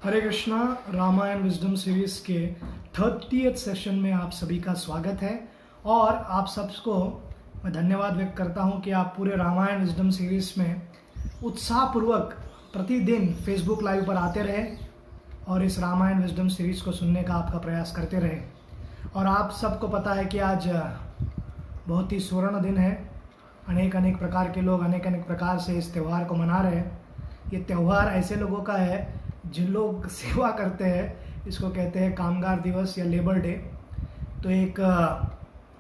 हरे Krishna. Ramayan wisdom series के 30th session में आप सभी का स्वागत है और आप सबको मैं धन्यवाद व्यक्त करता हूं कि आप पूरे रामायण विजडम सीरीज में उत्साहपूर्वक प्रतिदिन फेसबुक लाइव पर आते रहे और इस रामायण विजडम सीरीज को सुनने का आपका प्रयास करते रहे। और आप सबको पता है कि आज बहुत ही स्वर्ण दिन है। अनेक अनेक प्रकार के लोग अनेक अनेक प्रकार से इस त्यौहार को मना रहे हैं। ये त्यौहार ऐसे लोगों का है जिन लोग सेवा करते हैं। इसको कहते हैं कामगार दिवस या लेबर डे। तो एक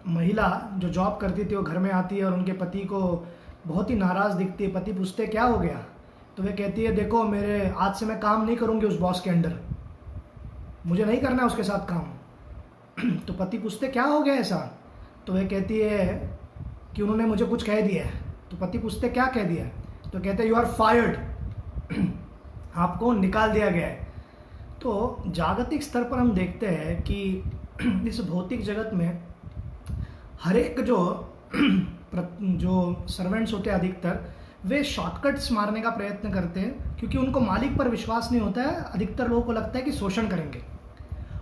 महिला जो जॉब करती थी वो घर में आती है और उनके पति को बहुत ही नाराज़ दिखती है। पति पूछते क्या हो गया, तो वे कहती है देखो मेरे आज से मैं काम नहीं करूँगी उस बॉस के अंडर, मुझे नहीं करना है उसके साथ काम। तो पति पूछते क्या हो गया ऐसा, तो वह कहती है कि उन्होंने मुझे कुछ कह दिया है। तो पति पूछते क्या कह दिया, तो कहते हैं यू आर फायर्ड, आपको निकाल दिया गया है। तो जागतिक स्तर पर हम देखते हैं कि इस भौतिक जगत में हर एक जो सर्वेंट्स होते हैं अधिकतर वे शॉर्टकट्स मारने का प्रयत्न करते हैं, क्योंकि उनको मालिक पर विश्वास नहीं होता है। अधिकतर लोगों को लगता है कि शोषण करेंगे,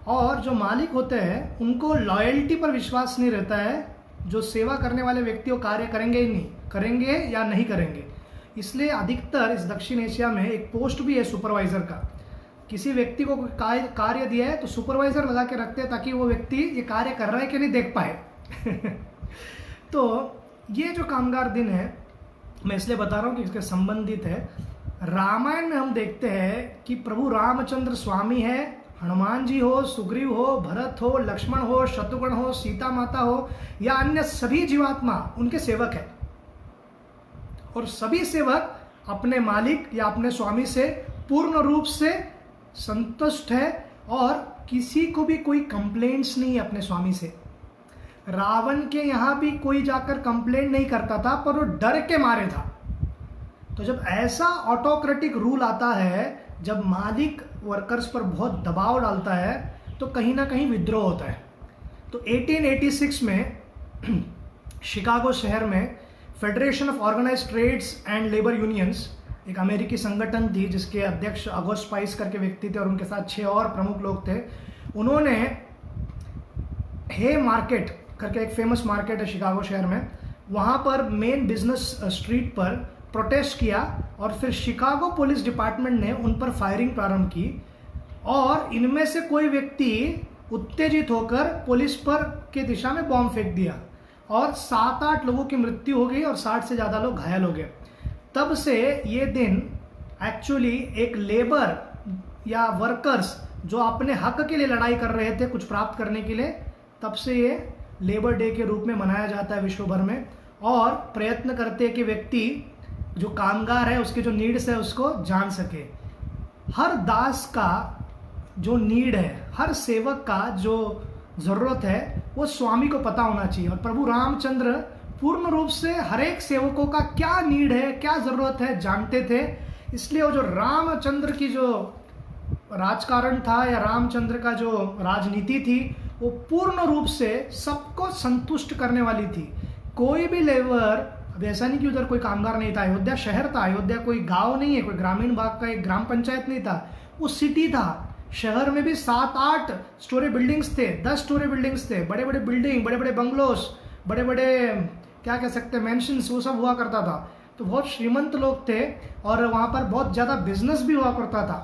और जो मालिक होते हैं उनको लॉयल्टी पर विश्वास नहीं रहता है। जो सेवा करने वाले व्यक्ति वो कार्य करेंगे ही नहीं, करेंगे या नहीं करेंगे। इसलिए अधिकतर इस दक्षिण एशिया में एक पोस्ट भी है सुपरवाइजर का। किसी व्यक्ति को कार्य दिया है तो सुपरवाइजर लगा के रखते हैं ताकि वो व्यक्ति ये कार्य कर रहा है कि नहीं देख पाए। तो ये जो कामगार दिन है मैं इसलिए बता रहा हूँ कि इसके संबंधित है। रामायण में हम देखते हैं कि प्रभु रामचंद्र स्वामी है, हनुमान जी हो, सुग्रीव हो, भरत हो, लक्ष्मण हो, शत्रुघ्न हो, सीता माता हो या अन्य सभी जीवात्मा उनके सेवक है। और सभी सेवक अपने मालिक या अपने स्वामी से पूर्ण रूप से संतुष्ट है और किसी को भी कोई कंप्लेंट्स नहीं है अपने स्वामी से। रावण के यहाँ भी कोई जाकर कंप्लेंट नहीं करता था, पर वो डर के मारे था। तो जब ऐसा ऑटोक्रेटिक रूल आता है, जब मालिक वर्कर्स पर बहुत दबाव डालता है, तो कहीं ना कहीं विद्रोह होता है। तो 1886 में शिकागो शहर में Federation of Organized Trades and Labor Unions एक अमेरिकी संगठन थी जिसके अध्यक्ष अगोस्ट स्पाइस करके व्यक्ति थे और उनके साथ 6 और प्रमुख लोग थे। उन्होंने हे मार्केट करके एक फेमस मार्केट है शिकागो शहर में, वहाँ पर मेन बिजनेस स्ट्रीट पर प्रोटेस्ट किया और फिर शिकागो पुलिस डिपार्टमेंट ने उन पर फायरिंग प्रारंभ की। और इनमें से कोई व्यक्ति उत्तेजित होकर पुलिस पर के दिशा में बॉम्ब फेंक दिया और 7-8 लोगों की मृत्यु हो गई और 60 से ज़्यादा लोग घायल हो गए। तब से ये दिन एक्चुअली एक लेबर या वर्कर्स जो अपने हक के लिए लड़ाई कर रहे थे कुछ प्राप्त करने के लिए, तब से ये लेबर डे के रूप में मनाया जाता है विश्व भर में। और प्रयत्न करते हैं कि व्यक्ति जो कामगार है उसके जो नीड्स है उसको जान सके। हर दास का जो नीड है, हर सेवक का जो ज़रूरत है वो स्वामी को पता होना चाहिए। और प्रभु रामचंद्र पूर्ण रूप से हर एक सेवकों का क्या नीड है, क्या ज़रूरत है जानते थे। इसलिए वो जो रामचंद्र की जो राजकारण था या रामचंद्र का जो राजनीति थी वो पूर्ण रूप से सबको संतुष्ट करने वाली थी। कोई भी लेबर, अब ऐसा नहीं कि उधर कोई कामगार नहीं था। अयोध्या शहर था, अयोध्या कोई गांव नहीं है, कोई ग्रामीण भाग का एक ग्राम पंचायत नहीं था, वो सिटी था। शहर में भी 7-8 स्टोरी बिल्डिंग्स थे, 10 स्टोरी बिल्डिंग्स थे, बड़े बड़े बिल्डिंग, बड़े बड़े बंगलोस, बड़े बड़े क्या कह सकते हैं मैंशंस, वो सब हुआ करता था। तो बहुत श्रीमंत लोग थे और वहाँ पर बहुत ज़्यादा बिजनेस भी हुआ करता था।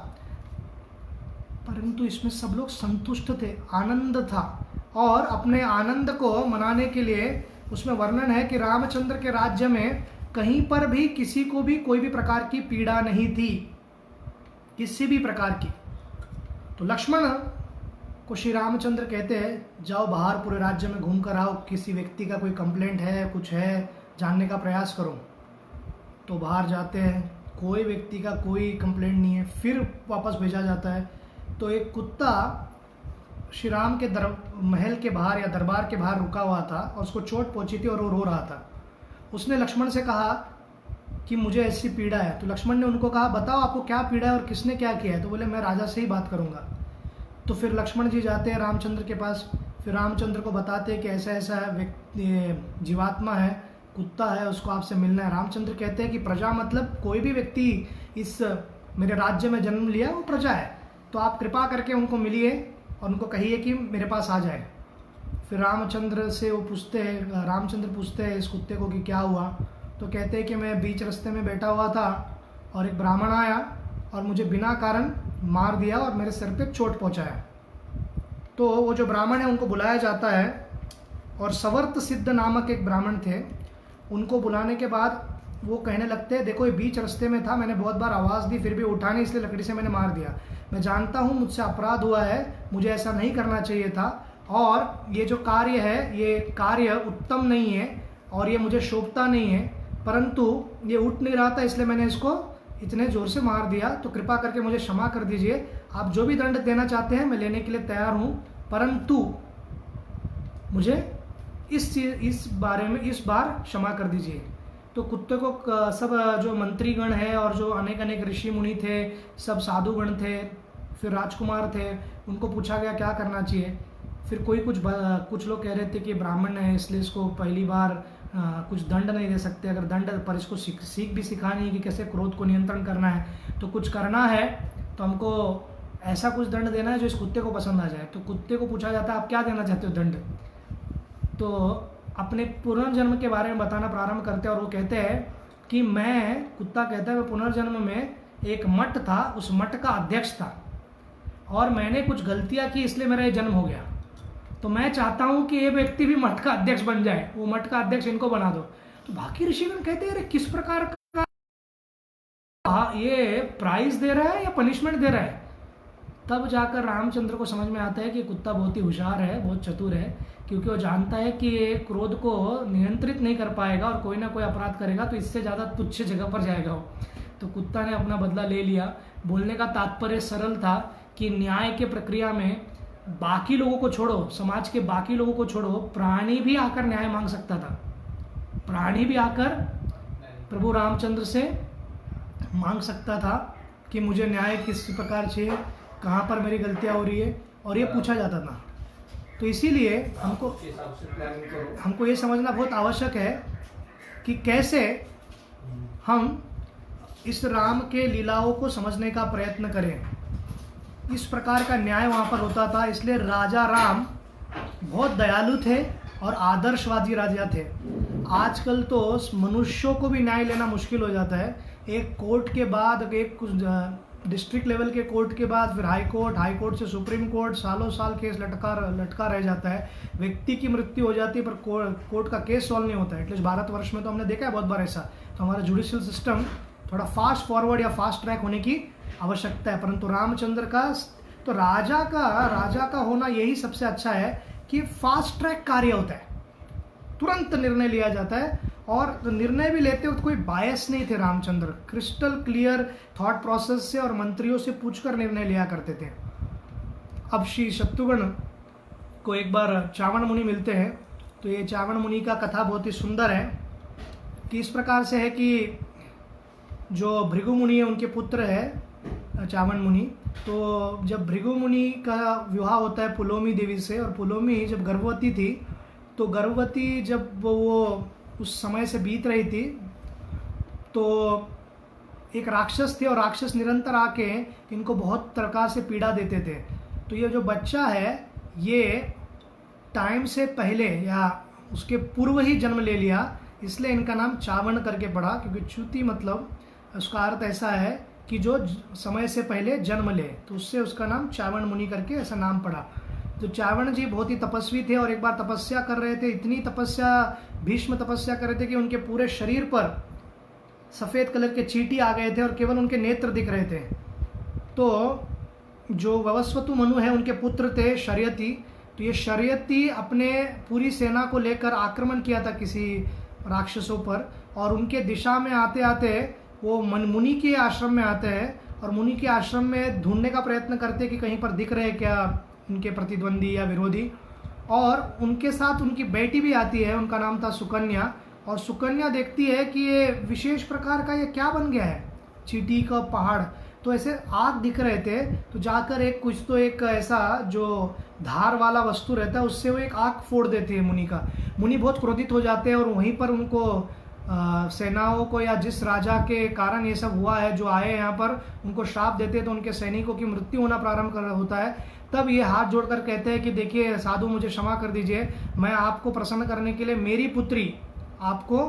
परंतु इसमें सब लोग संतुष्ट थे, आनंद था। और अपने आनंद को मनाने के लिए उसमें वर्णन है कि रामचंद्र के राज्य में कहीं पर भी किसी को भी कोई भी प्रकार की पीड़ा नहीं थी, किसी भी प्रकार की। तो लक्ष्मण को श्री रामचंद्र कहते हैं जाओ बाहर पूरे राज्य में घूम कर आओ, किसी व्यक्ति का कोई कंप्लेंट है, कुछ है, जानने का प्रयास करो। तो बाहर जाते हैं, कोई व्यक्ति का कोई कंप्लेंट नहीं है। फिर वापस भेजा जाता है तो एक कुत्ता श्री राम के महल के बाहर या दरबार के बाहर रुका हुआ था और उसको चोट पहुंची थी और वो रो रहा था। उसने लक्ष्मण से कहा कि मुझे ऐसी पीड़ा है। तो लक्ष्मण ने उनको कहा बताओ आपको क्या पीड़ा है और किसने क्या किया है। तो बोले मैं राजा से ही बात करूंगा। तो फिर लक्ष्मण जी जाते हैं रामचंद्र के पास, फिर रामचंद्र को बताते हैं कि ऐसा ऐसा व्यक्ति जीवात्मा है, कुत्ता है, उसको आपसे मिलना है। रामचंद्र कहते हैं कि प्रजा मतलब कोई भी व्यक्ति इस मेरे राज्य में जन्म लिया वो प्रजा है। तो आप कृपा करके उनको मिलिए और उनको कहिए कि मेरे पास आ जाए। फिर रामचंद्र से वो रामचंद्र पूछते हैं इस कुत्ते को कि क्या हुआ। तो कहते हैं कि मैं बीच रास्ते में बैठा हुआ था और एक ब्राह्मण आया और मुझे बिना कारण मार दिया और मेरे सिर पे चोट पहुंचाया। तो वो जो ब्राह्मण है उनको बुलाया जाता है और सवर्त सिद्ध नामक एक ब्राह्मण थे। उनको बुलाने के बाद वो कहने लगते हैं, देखो ये बीच रास्ते में था, मैंने बहुत बार आवाज़ दी फिर भी उठा नहीं, इसलिए लकड़ी से मैंने मार दिया। मैं जानता हूँ मुझसे अपराध हुआ है, मुझे ऐसा नहीं करना चाहिए था, और ये जो कार्य है ये कार्य उत्तम नहीं है और ये मुझे शोभता नहीं है, परंतु ये उठ नहीं रहा था इसलिए मैंने इसको इतने ज़ोर से मार दिया। तो कृपा करके मुझे क्षमा कर दीजिए। आप जो भी दंड देना चाहते हैं मैं लेने के लिए तैयार हूँ, परंतु मुझे इस बार क्षमा कर दीजिए। तो कुत्ते को सब जो मंत्रीगण है और जो अनेक अनेक ऋषि मुनि थे, सब साधुगण थे, फिर राजकुमार थे, उनको पूछा गया क्या करना चाहिए। फिर कुछ लोग कह रहे थे कि ब्राह्मण है इसलिए इसको पहली बार कुछ दंड नहीं दे सकते, अगर दंड पर इसको सीख भी सिखानी है कि कैसे क्रोध को नियंत्रण करना है, तो कुछ करना है तो हमको ऐसा कुछ दंड देना है जो इस कुत्ते को पसंद आ जाए। तो कुत्ते को पूछा जाता है आप क्या देना चाहते हो दंड। तो अपने पुनर्जन्म के बारे में बताना प्रारंभ करते हैं और वो कहते हैं कि कुत्ता कहता है मैं पुनर्जन्म में एक मठ था, उस मठ का अध्यक्ष था और मैंने कुछ गलतियां की इसलिए मेरा ये जन्म हो गया। तो मैं चाहता हूं कि ये व्यक्ति भी मठ का अध्यक्ष बन जाए, वो मठ का अध्यक्ष इनको बना दो। तो बाकी ऋषिगण कहते हैं अरे किस प्रकार का ये प्राइज दे रहा है या पनिशमेंट दे रहा है। तब जाकर रामचंद्र को समझ में आता है कि कुत्ता बहुत ही होशियार है, बहुत चतुर है, क्योंकि वो जानता है कि ये क्रोध को नियंत्रित नहीं कर पाएगा और कोई ना कोई अपराध करेगा तो इससे ज़्यादा तुच्छ जगह पर जाएगा वो। तो कुत्ता ने अपना बदला ले लिया। बोलने का तात्पर्य सरल था कि न्याय के प्रक्रिया में बाकी लोगों को छोड़ो, समाज के बाकी लोगों को छोड़ो, प्राणी भी आकर न्याय मांग सकता था। प्राणी भी आकर प्रभु रामचंद्र से मांग सकता था कि मुझे न्याय किस प्रकार चाहिए, कहाँ पर मेरी गलतियाँ हो रही है, और ये पूछा जाता था। तो इसीलिए हमको ये समझना बहुत आवश्यक है कि कैसे हम इस राम के लीलाओं को समझने का प्रयत्न करें। इस प्रकार का न्याय वहाँ पर होता था, इसलिए राजा राम बहुत दयालु थे और आदर्शवादी राजा थे। आजकल तो मनुष्यों को भी न्याय लेना मुश्किल हो जाता है। एक कोर्ट के बाद, एक डिस्ट्रिक्ट लेवल के कोर्ट के बाद फिर हाई कोर्ट से सुप्रीम कोर्ट, सालों साल केस लटका रह जाता है। व्यक्ति की मृत्यु हो जाती है पर कोर्ट का केस सॉल्व नहीं होता है। एटलीस्ट भारतवर्ष में तो हमने देखा है बहुत बार ऐसा। तो हमारा जुडिशियल सिस्टम थोड़ा फास्ट फॉरवर्ड या फास्ट ट्रैक होने की आवश्यकता है। परंतु रामचंद्र का तो राजा का होना यही सबसे अच्छा है कि फास्ट ट्रैक कार्य होता है, तुरंत निर्णय लिया जाता है, और निर्णय भी लेते वक्त कोई बायस नहीं थे। Ramchandra crystal clear thought process से और मंत्रियों से पूछकर निर्णय लिया करते थे। अब श्री शत्रुघ्न को एक बार चावण मुनि मिलते हैं। तो ये चावण मुनि का कथा बहुत ही सुंदर है कि इस प्रकार से है कि जो भृगु मुनि है उनके पुत्र है चावण मुनि। तो जब भृगु मुनि का विवाह होता है पुलोमी देवी से, और पुलोमी जब गर्भवती थी, तो गर्भवती जब वो उस समय से बीत रही थी तो एक राक्षस थे और राक्षस निरंतर आके इनको बहुत प्रकार से पीड़ा देते थे। तो ये जो बच्चा है ये टाइम से पहले या उसके पूर्व ही जन्म ले लिया, इसलिए इनका नाम चावण करके पड़ा। क्योंकि च्युति मतलब उसका अर्थ ऐसा है कि जो समय से पहले जन्म ले, तो उससे उसका नाम चावण मुनि करके ऐसा नाम पड़ा। तो चावण जी बहुत ही तपस्वी थे और एक बार तपस्या कर रहे थे, इतनी तपस्या, भीष्म तपस्या कर रहे थे कि उनके पूरे शरीर पर सफ़ेद कलर के चींटी आ गए थे और केवल उनके नेत्र दिख रहे थे। तो जो ववस्वतु मनु है उनके पुत्र थे शर्यती। तो ये शर्यती अपने पूरी सेना को लेकर आक्रमण किया था किसी राक्षसों पर, और उनके दिशा में आते आते वो मुनि के आश्रम में आते हैं और मुनि के आश्रम में ढूंढने का प्रयत्न करते कि कहीं पर दिख रहे क्या उनके प्रतिद्वंदी या विरोधी। और उनके साथ उनकी बेटी भी आती है, उनका नाम था सुकन्या। और सुकन्या देखती है कि ये विशेष प्रकार का ये क्या बन गया है, चींटी का पहाड़। तो ऐसे आग दिख रहे थे, तो जाकर एक ऐसा जो धार वाला वस्तु रहता है उससे वो एक आग फोड़ देती है मुनि का। मुनि बहुत क्रोधित हो जाते हैं और वहीं पर उनको सेनाओं को या जिस राजा के कारण ये सब हुआ है, जो आए यहाँ पर उनको श्राप देते हैं तो उनके सैनिकों की मृत्यु होना प्रारंभ कर होता है, तब ये हाथ जोड़कर कहते हैं कि देखिए साधु मुझे क्षमा कर दीजिए, मैं आपको प्रसन्न करने के लिए मेरी पुत्री आपको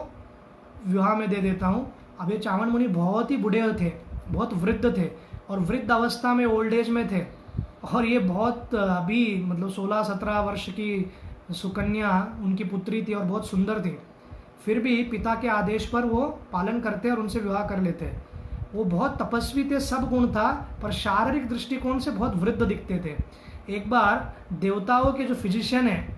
विवाह में दे देता हूँ। अब ये चावड़ मुनि बहुत ही बूढ़े थे, बहुत वृद्ध थे और वृद्ध अवस्था में ओल्ड एज में थे, और ये बहुत अभी मतलब 16-17 वर्ष की सुकन्या उनकी पुत्री थी और बहुत सुंदर थी। फिर भी पिता के आदेश पर वो पालन करते और उनसे विवाह कर लेते। वो बहुत तपस्वी थे, सब गुण था, पर शारीरिक दृष्टिकोण से बहुत वृद्ध दिखते थे। एक बार देवताओं के जो फिजिशियन हैं,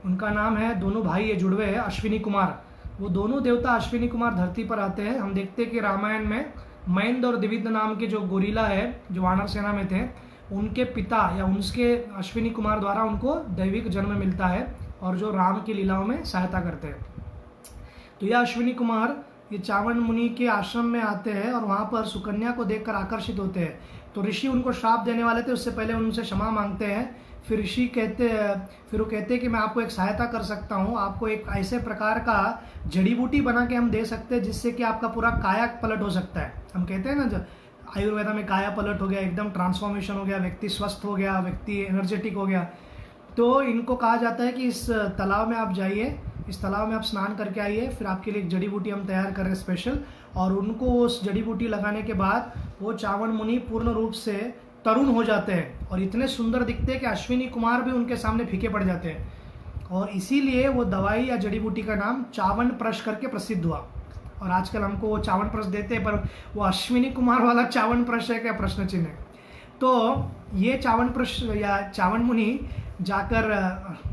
उनका नाम है, दोनों भाई ये जुड़वे हैं, अश्विनी कुमार, वो दोनों देवता अश्विनी कुमार धरती पर आते हैं। हम देखते हैं कि रामायण में महेंद्र और द्विविद नाम के जो गोरिल्ला है जो वानर सेना में थे, उनके पिता या उनके अश्विनी कुमार द्वारा उनको दैविक जन्म मिलता है और जो राम की लीलाओं में सहायता करते हैं। तो यह अश्विनी कुमार ये चावड़ मुनि के आश्रम में आते हैं और वहाँ पर सुकन्या को देखकर आकर्षित होते हैं। तो ऋषि उनको श्राप देने वाले थे, उससे पहले उनसे क्षमा मांगते हैं। फिर ऋषि कहते फिर वो कहते हैं कि मैं आपको एक सहायता कर सकता हूँ, आपको एक ऐसे प्रकार का जड़ी बूटी बना के हम दे सकते हैं जिससे कि आपका पूरा काया पलट हो सकता है। हम कहते हैं ना, जब आयुर्वेदा में काया पलट हो गया, एकदम ट्रांसफॉर्मेशन हो गया, व्यक्ति स्वस्थ हो गया, व्यक्ति एनर्जेटिक हो गया। तो इनको कहा जाता है कि इस तालाब में आप जाइए, इस तालाब में आप स्नान करके आइए, फिर आपके लिए एक जड़ी बूटी हम तैयार कर रहे हैं स्पेशल। और उनको उस जड़ी बूटी लगाने के बाद वो चावड़ मुनि पूर्ण रूप से तरुण हो जाते हैं और इतने सुंदर दिखते हैं कि अश्विनी कुमार भी उनके सामने फीके पड़ जाते हैं। और इसीलिए वो दवाई या जड़ी बूटी का नाम च्यवनप्राश करके प्रसिद्ध हुआ। और आजकल हमको वो च्यवनप्राश देते हैं, पर वो अश्विनी कुमार वाला च्यवनप्राश है क्या, प्रश्न चिन्ह है। तो ये च्यवनप्राश या चावड़ मुनि जाकर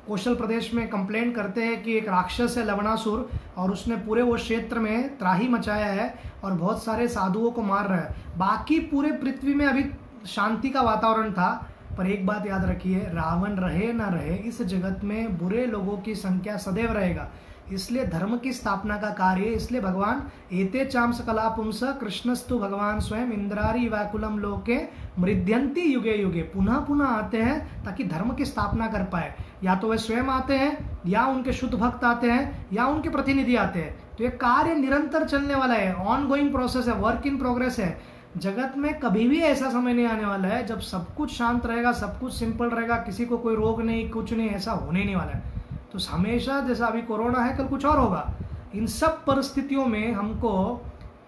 कौशल प्रदेश में कंप्लेन करते हैं कि एक राक्षस है लवणासुर और उसने पूरे वो क्षेत्र में त्राही मचाया है और बहुत सारे साधुओं को मार रहा है। बाकी पूरे पृथ्वी में अभी शांति का वातावरण था, पर एक बात याद रखिए, रावण रहे ना रहे, इस जगत में बुरे लोगों की संख्या सदैव रहेगा। इसलिए धर्म की स्थापना का कार्य, इसलिए भगवान एते चाम सकला पुंस कृष्णस्तु भगवान स्वयं इंद्रारी व्याकुलम लोके मृद्यंती युगे युगे, पुनः पुनः आते हैं ताकि धर्म की स्थापना कर पाए। या तो वे स्वयं आते हैं, या उनके शुद्ध भक्त आते हैं, या उनके प्रतिनिधि आते हैं। तो ये कार्य निरंतर चलने वाला है, ऑन गोइंग प्रोसेस है, वर्क इन प्रोग्रेस है। जगत में कभी भी ऐसा समय नहीं आने वाला है जब सब कुछ शांत रहेगा, सब कुछ सिंपल रहेगा, किसी को कोई रोग नहीं, कुछ नहीं, ऐसा होने नहीं वाला है। तो हमेशा जैसा अभी कोरोना है, कल कुछ और होगा। इन सब परिस्थितियों में हमको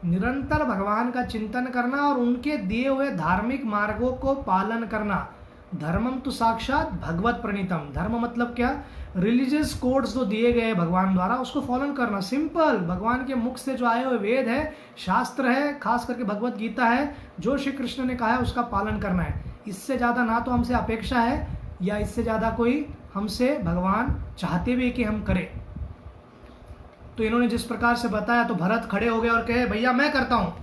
निरंतर भगवान का चिंतन करना और उनके दिए हुए धार्मिक मार्गों को पालन करना। धर्मम तो साक्षात भगवत प्रणीतम। धर्म मतलब क्या, रिलीजियस कोड्स जो दिए गए भगवान द्वारा उसको फॉलो करना, सिंपल। भगवान के मुख से जो आए हुए वेद है, शास्त्र है, खास करके भगवत गीता है, जो श्री कृष्ण ने कहा है उसका पालन करना है। इससे ज़्यादा ना तो हमसे अपेक्षा है या इससे ज़्यादा कोई हमसे भगवान चाहते भी कि हम करें। तो इन्होंने जिस प्रकार से बताया तो भरत खड़े हो गए और कहे, भैया मैं करता हूँ,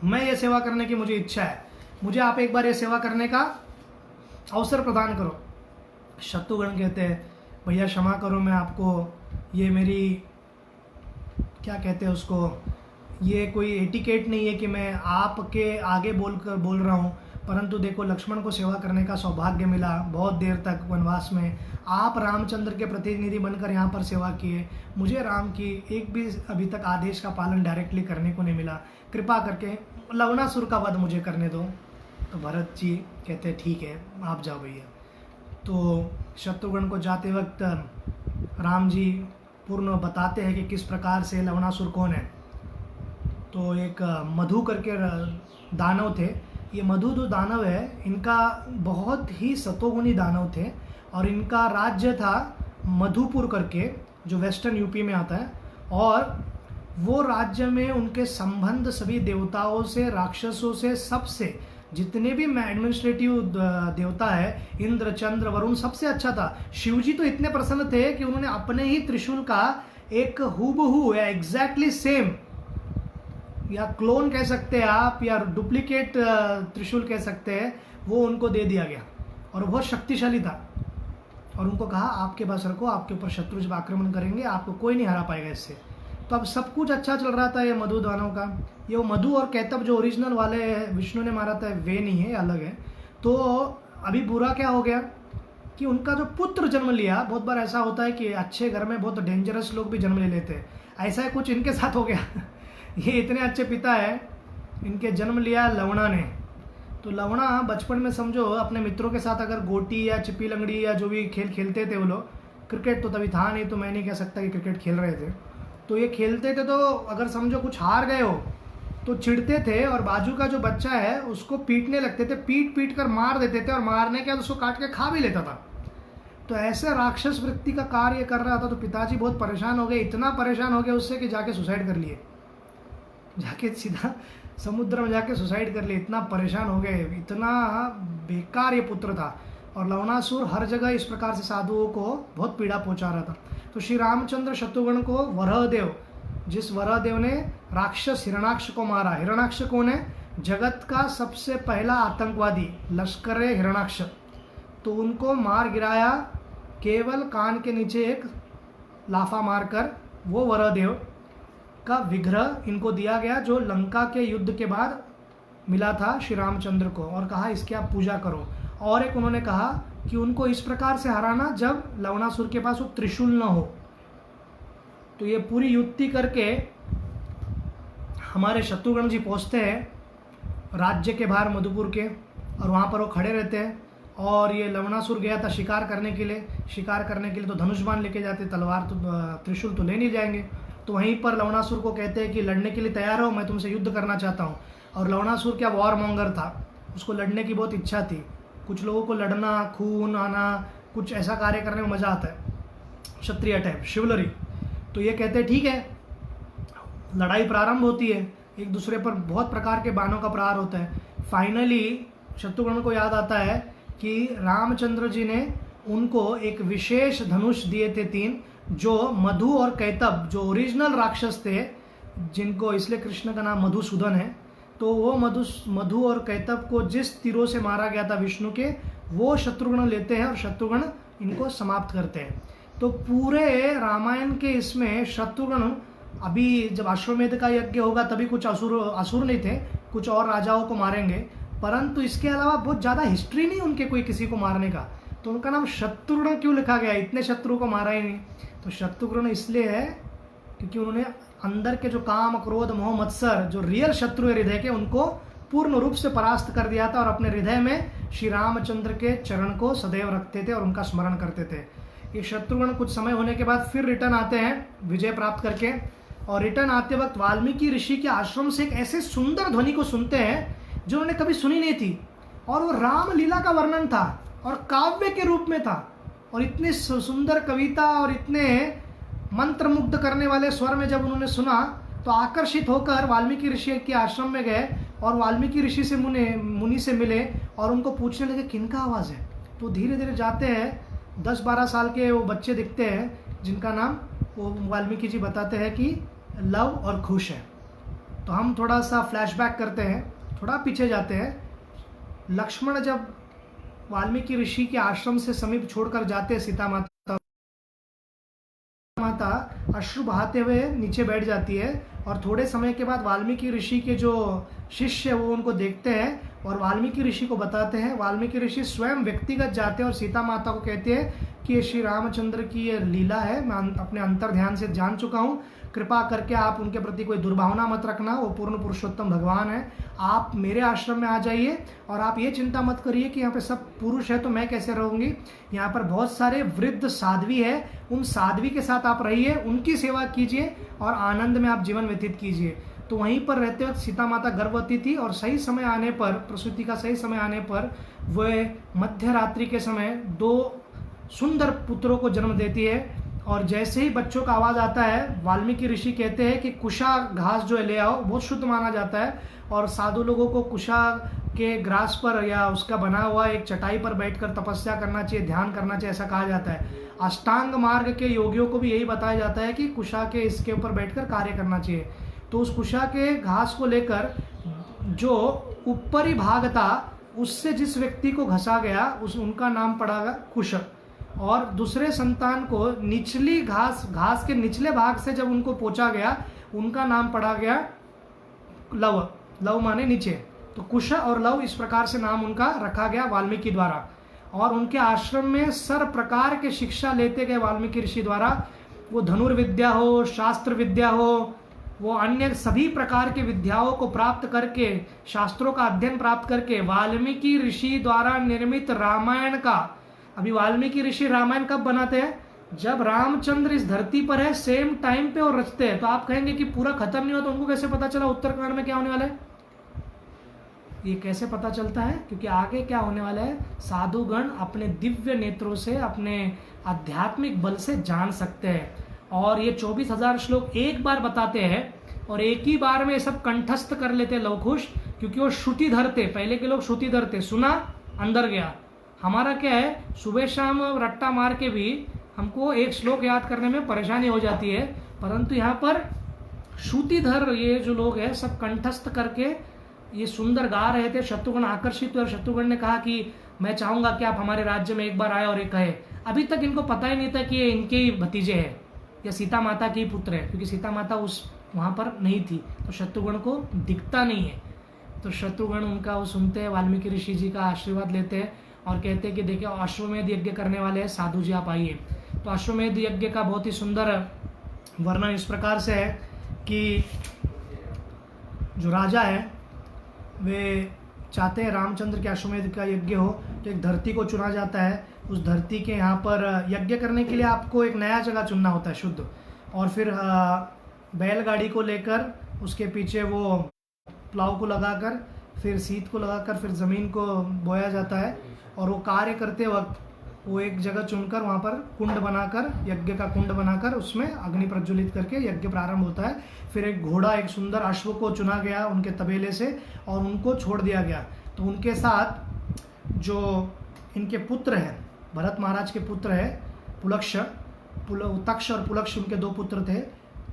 मैं ये सेवा करने की मुझे इच्छा है, मुझे आप एक बार ये सेवा करने का अवसर प्रदान करो। शत्रुघ्न कहते हैं, भैया क्षमा करो, मैं आपको ये मेरी क्या कहते हैं उसको, ये कोई एटिकेट नहीं है कि मैं आपके आगे बोल रहा हूँ, परंतु देखो लक्ष्मण को सेवा करने का सौभाग्य मिला, बहुत देर तक वनवास में आप रामचंद्र के प्रतिनिधि बनकर यहाँ पर सेवा किए, मुझे राम की एक भी अभी तक आदेश का पालन डायरेक्टली करने को नहीं मिला, कृपा करके लवणासुर का वध मुझे करने दो। तो भरत जी कहते हैं ठीक है आप जाओ भैया। तो शत्रुघ्न को जाते वक्त राम जी पूर्ण बताते हैं कि किस प्रकार से लवणासुर कौन है। तो एक मधु करके दानव थे, ये मधु जो दानव है इनका बहुत ही सतोगुणी दानव थे और इनका राज्य था मधुपुर करके जो वेस्टर्न यूपी में आता है। और वो राज्य में उनके संबंध सभी देवताओं से, राक्षसों से, सबसे, जितने भी एडमिनिस्ट्रेटिव देवता है, इंद्र, चंद्र, वरुण, सबसे अच्छा था। शिवजी तो इतने प्रसन्न थे कि उन्होंने अपने ही त्रिशूल का एक हूबहू या एग्जैक्टली सेम या क्लोन कह सकते हैं आप, या डुप्लीकेट त्रिशूल कह सकते हैं, वो उनको दे दिया गया और बहुत शक्तिशाली था। और उनको कहा आपके पास रखो, आपके ऊपर शत्रु जब आक्रमण करेंगे आपको कोई नहीं हरा पाएगा इससे। तो अब सब कुछ अच्छा चल रहा था ये मधु दानव का। ये वो मधु और कैतव जो ओरिजिनल वाले विष्णु ने मारा था वे नहीं है, अलग है। तो अभी बुरा क्या हो गया, कि उनका जो पुत्र जन्म लिया, बहुत बार ऐसा होता है कि अच्छे घर में बहुत डेंजरस लोग भी जन्म ले लेते हैं, ऐसा ही कुछ इनके साथ हो गया। ये इतने अच्छे पिता है, इनके जन्म लिया लवणा ने। तो लवणा बचपन में समझो अपने मित्रों के साथ अगर गोटी या चिप्पी लंगड़ी या जो भी खेल खेलते थे वो लोग, क्रिकेट तो तभी था नहीं तो मैं नहीं कह सकता कि क्रिकेट खेल रहे थे, तो ये खेलते थे तो अगर समझो कुछ हार गए हो तो चिढ़ते थे और बाजू का जो बच्चा है उसको पीटने लगते थे, पीट पीट कर मार देते थे और मारने के बाद उसको काट के खा भी लेता था। तो ऐसे राक्षस वृत्ति का कार्य कर रहा था। तो पिताजी बहुत परेशान हो गए, इतना परेशान हो गए उससे कि जाके सुसाइड कर लिए, जाके सीधा समुद्र में जाके सुसाइड कर लिए, इतना परेशान हो गए, इतना बेकार ये पुत्र था। और लवणासुर हर जगह इस प्रकार से साधुओं को बहुत पीड़ा पहुंचा रहा था। तो श्री रामचंद्र शत्रुघ्न को वरहदेव, जिस वरहदेव ने राक्षस हिरणाक्ष को मारा, हिरणाक्ष कौन है? जगत का सबसे पहला आतंकवादी लश्कर हिरणाक्ष, तो उनको मार गिराया केवल कान के नीचे एक लाफा मारकर। वो वरहदेव का विग्रह इनको दिया गया जो लंका के युद्ध के बाद मिला था श्री रामचंद्र को, और कहा इसकी आप पूजा करो। और एक उन्होंने कहा कि उनको इस प्रकार से हराना जब लवणासुर के पास वो त्रिशूल न हो। तो ये पूरी युक्ति करके हमारे शत्रुघ्न जी पहुंचते हैं राज्य के बाहर मधुपुर के, और वहाँ पर वो खड़े रहते हैं। और ये लवणासुर गया था शिकार करने के लिए, शिकार करने के लिए तो धनुष बाण लेके जाते, तलवार तो त्रिशूल तो ले नहीं जाएंगे। तो वहीं पर लवणासुर को कहते हैं कि लड़ने के लिए तैयार हो, मैं तुमसे युद्ध करना चाहता हूँ। और लवणासुर क्या वॉर मॉन्गर था, उसको लड़ने की बहुत इच्छा थी। कुछ लोगों को लड़ना, खून आना, कुछ ऐसा कार्य करने में मज़ा आता है, क्षत्रिय टाइप शिवलरी। तो ये कहते हैं ठीक है, लड़ाई प्रारंभ होती है, एक दूसरे पर बहुत प्रकार के बाणों का प्रहार होता है। फाइनली शत्रुघ्न को याद आता है कि रामचंद्र जी ने उनको एक विशेष धनुष दिए थे 3, जो मधु और कैतब जो ओरिजिनल राक्षस थे, जिनको इसलिए कृष्ण का नाम मधुसूदन है, तो वो मधु और कैतब को जिस तीरों से मारा गया था विष्णु के, वो शत्रुघ्न लेते हैं और शत्रुघ्न इनको समाप्त करते हैं। तो पूरे रामायण के इसमें शत्रुघ्न, अभी जब अश्वमेध का यज्ञ होगा तभी कुछ असुर नहीं थे, कुछ और राजाओं को मारेंगे, परंतु इसके अलावा बहुत ज़्यादा हिस्ट्री नहीं उनके कोई किसी को मारने का। तो उनका नाम शत्रुघ्न क्यों लिखा गया? इतने शत्रु को मारा ही नहीं। तो शत्रुघ्न इसलिए है क्योंकि उन्होंने अंदर के जो काम, क्रोध, मोह, मत्सर, जो रियल शत्रु है हृदय के, उनको पूर्ण रूप से परास्त कर दिया था और अपने हृदय में श्री रामचंद्र के चरण को सदैव रखते थे और उनका स्मरण करते थे। ये शत्रुघ्न कुछ समय होने के बाद फिर रिटर्न आते हैं विजय प्राप्त करके, और रिटर्न आते वक्त वाल्मीकि ऋषि के आश्रम से एक ऐसे सुंदर ध्वनि को सुनते हैं जो उन्होंने कभी सुनी नहीं थी, और वो रामलीला का वर्णन था और काव्य के रूप में था, और इतनी सुंदर कविता और इतने मंत्रमुग्ध करने वाले स्वर में जब उन्होंने सुना तो आकर्षित होकर वाल्मीकि ऋषि के आश्रम में गए और वाल्मीकि ऋषि से मुनि से मिले और उनको पूछने लगे किनका आवाज़ है। तो धीरे धीरे जाते हैं, 10-12 साल के वो बच्चे दिखते हैं जिनका नाम वो वाल्मीकि जी बताते हैं कि लव और खुश है। तो हम थोड़ा सा फ्लैशबैक करते हैं, थोड़ा पीछे जाते हैं। लक्ष्मण जब वाल्मीकि ऋषि के आश्रम से समीप छोड़कर जाते हैं सीता माता अश्रु बहाते हुए नीचे बैठ जाती है, और थोड़े समय के बाद वाल्मीकि ऋषि के जो शिष्य है वो उनको देखते हैं और वाल्मीकि ऋषि को बताते हैं। वाल्मीकि ऋषि स्वयं व्यक्तिगत जाते हैं और सीता माता को कहते हैं कि ये श्री रामचंद्र की ये लीला है, मैं अपने अंतर ध्यान से जान चुका हूँ, कृपा करके आप उनके प्रति कोई दुर्भावना मत रखना, वो पूर्ण पुरुषोत्तम भगवान है, आप मेरे आश्रम में आ जाइए और आप ये चिंता मत करिए कि यहाँ पे सब पुरुष है तो मैं कैसे रहूँगी, यहाँ पर बहुत सारे वृद्ध साध्वी है, उन साध्वी के साथ आप रहिए, उनकी सेवा कीजिए और आनंद में आप जीवन व्यतीत कीजिए। तो वहीं पर रहते वक्त सीता माता गर्भवती थी और सही समय आने पर, प्रसूति का सही समय आने पर, वह मध्य रात्रि के समय 2 सुंदर पुत्रों को जन्म देती है। और जैसे ही बच्चों का आवाज़ आता है, वाल्मीकि ऋषि कहते हैं कि कुशा घास जो है ले आओ, बहुत शुद्ध माना जाता है, और साधु लोगों को कुशा के ग्रास पर या उसका बना हुआ एक चटाई पर बैठकर तपस्या करना चाहिए, ध्यान करना चाहिए, ऐसा कहा जाता है। अष्टांग मार्ग के योगियों को भी यही बताया जाता है कि कुशा के इसके ऊपर बैठकर कार्य करना चाहिए। तो उस कुशा के घास को लेकर जो ऊपरी भाग था उससे जिस व्यक्ति को घसा गया उनका नाम पड़ा कुश, और दूसरे संतान को निचली घास के निचले भाग से जब उनको पोंछा गया उनका नाम पड़ा गया लव, लव माने नीचे। तो कुश और लव इस प्रकार से नाम उनका रखा गया वाल्मीकि द्वारा। और उनके आश्रम में सर प्रकार के शिक्षा लेते गए वाल्मीकि ऋषि द्वारा। वो धनुर्विद्या हो, शास्त्र विद्या हो, वो अन्य सभी प्रकार की विद्याओं को प्राप्त करके, शास्त्रों का अध्ययन प्राप्त करके वाल्मीकि ऋषि द्वारा निर्मित रामायण का, अभी वाल्मीकि ऋषि रामायण कब बनाते हैं? जब रामचंद्र इस धरती पर है, सेम टाइम पे और रचते हैं। तो आप कहेंगे कि पूरा खत्म नहीं हुआ, तो उनको कैसे पता चला उत्तराखंड में क्या होने वाला है? ये कैसे पता चलता है? क्योंकि आगे क्या होने वाला है, साधुगण अपने दिव्य नेत्रों से, अपने आध्यात्मिक बल से जान सकते हैं। और ये 24,000 श्लोक एक बार बताते हैं और एक ही बार में सब कंठस्थ कर लेते लवकुश, क्योंकि वो श्रुतिधर थे। पहले के लोग श्रुतिधर थे, सुना अंदर गया। हमारा क्या है, सुबह शाम रट्टा मार के भी हमको एक श्लोक याद करने में परेशानी हो जाती है, परंतु यहाँ पर श्रुतिधर ये जो लोग हैं सब कंठस्थ करके ये सुंदर गा रहे थे। शत्रुघ्न आकर्षित हुए और शत्रुघ्न ने कहा कि मैं चाहूंगा कि आप हमारे राज्य में एक बार आए और एक कहे। अभी तक इनको पता ही नहीं था कि ये इनके ही भतीजे हैं या सीता माता के ही पुत्र है, क्योंकि सीता माता उस वहाँ पर नहीं थी, तो शत्रुघ्न को दिखता नहीं है। तो शत्रुघ्न उनका वो सुनते हैं, वाल्मीकि ऋषि जी का आशीर्वाद लेते हैं और कहते हैं कि देखिए अश्वमेध यज्ञ करने वाले हैं साधु जी, आप आइए। तो अश्वमेध यज्ञ का बहुत ही सुंदर वर्णन इस प्रकार से है कि जो राजा है वे चाहते हैं रामचंद्र के अश्वमेध का यज्ञ हो, तो एक धरती को चुना जाता है। उस धरती के यहाँ पर यज्ञ करने के लिए आपको एक नया जगह चुनना होता है शुद्ध, और फिर बैलगाड़ी को लेकर उसके पीछे वो प्लाव को लगाकर, फिर सीत को लगाकर, फिर ज़मीन को बोया जाता है। और वो कार्य करते वक्त वो एक जगह चुनकर वहाँ पर कुंड बनाकर, यज्ञ का कुंड बनाकर उसमें अग्नि प्रज्वलित करके यज्ञ प्रारंभ होता है। फिर एक घोड़ा, एक सुंदर अश्व को चुना गया उनके तबेले से और उनको छोड़ दिया गया। तो उनके साथ जो इनके पुत्र हैं, भरत महाराज के पुत्र है पुलक्ष, तक्ष और पुलक्ष उनके दो पुत्र थे।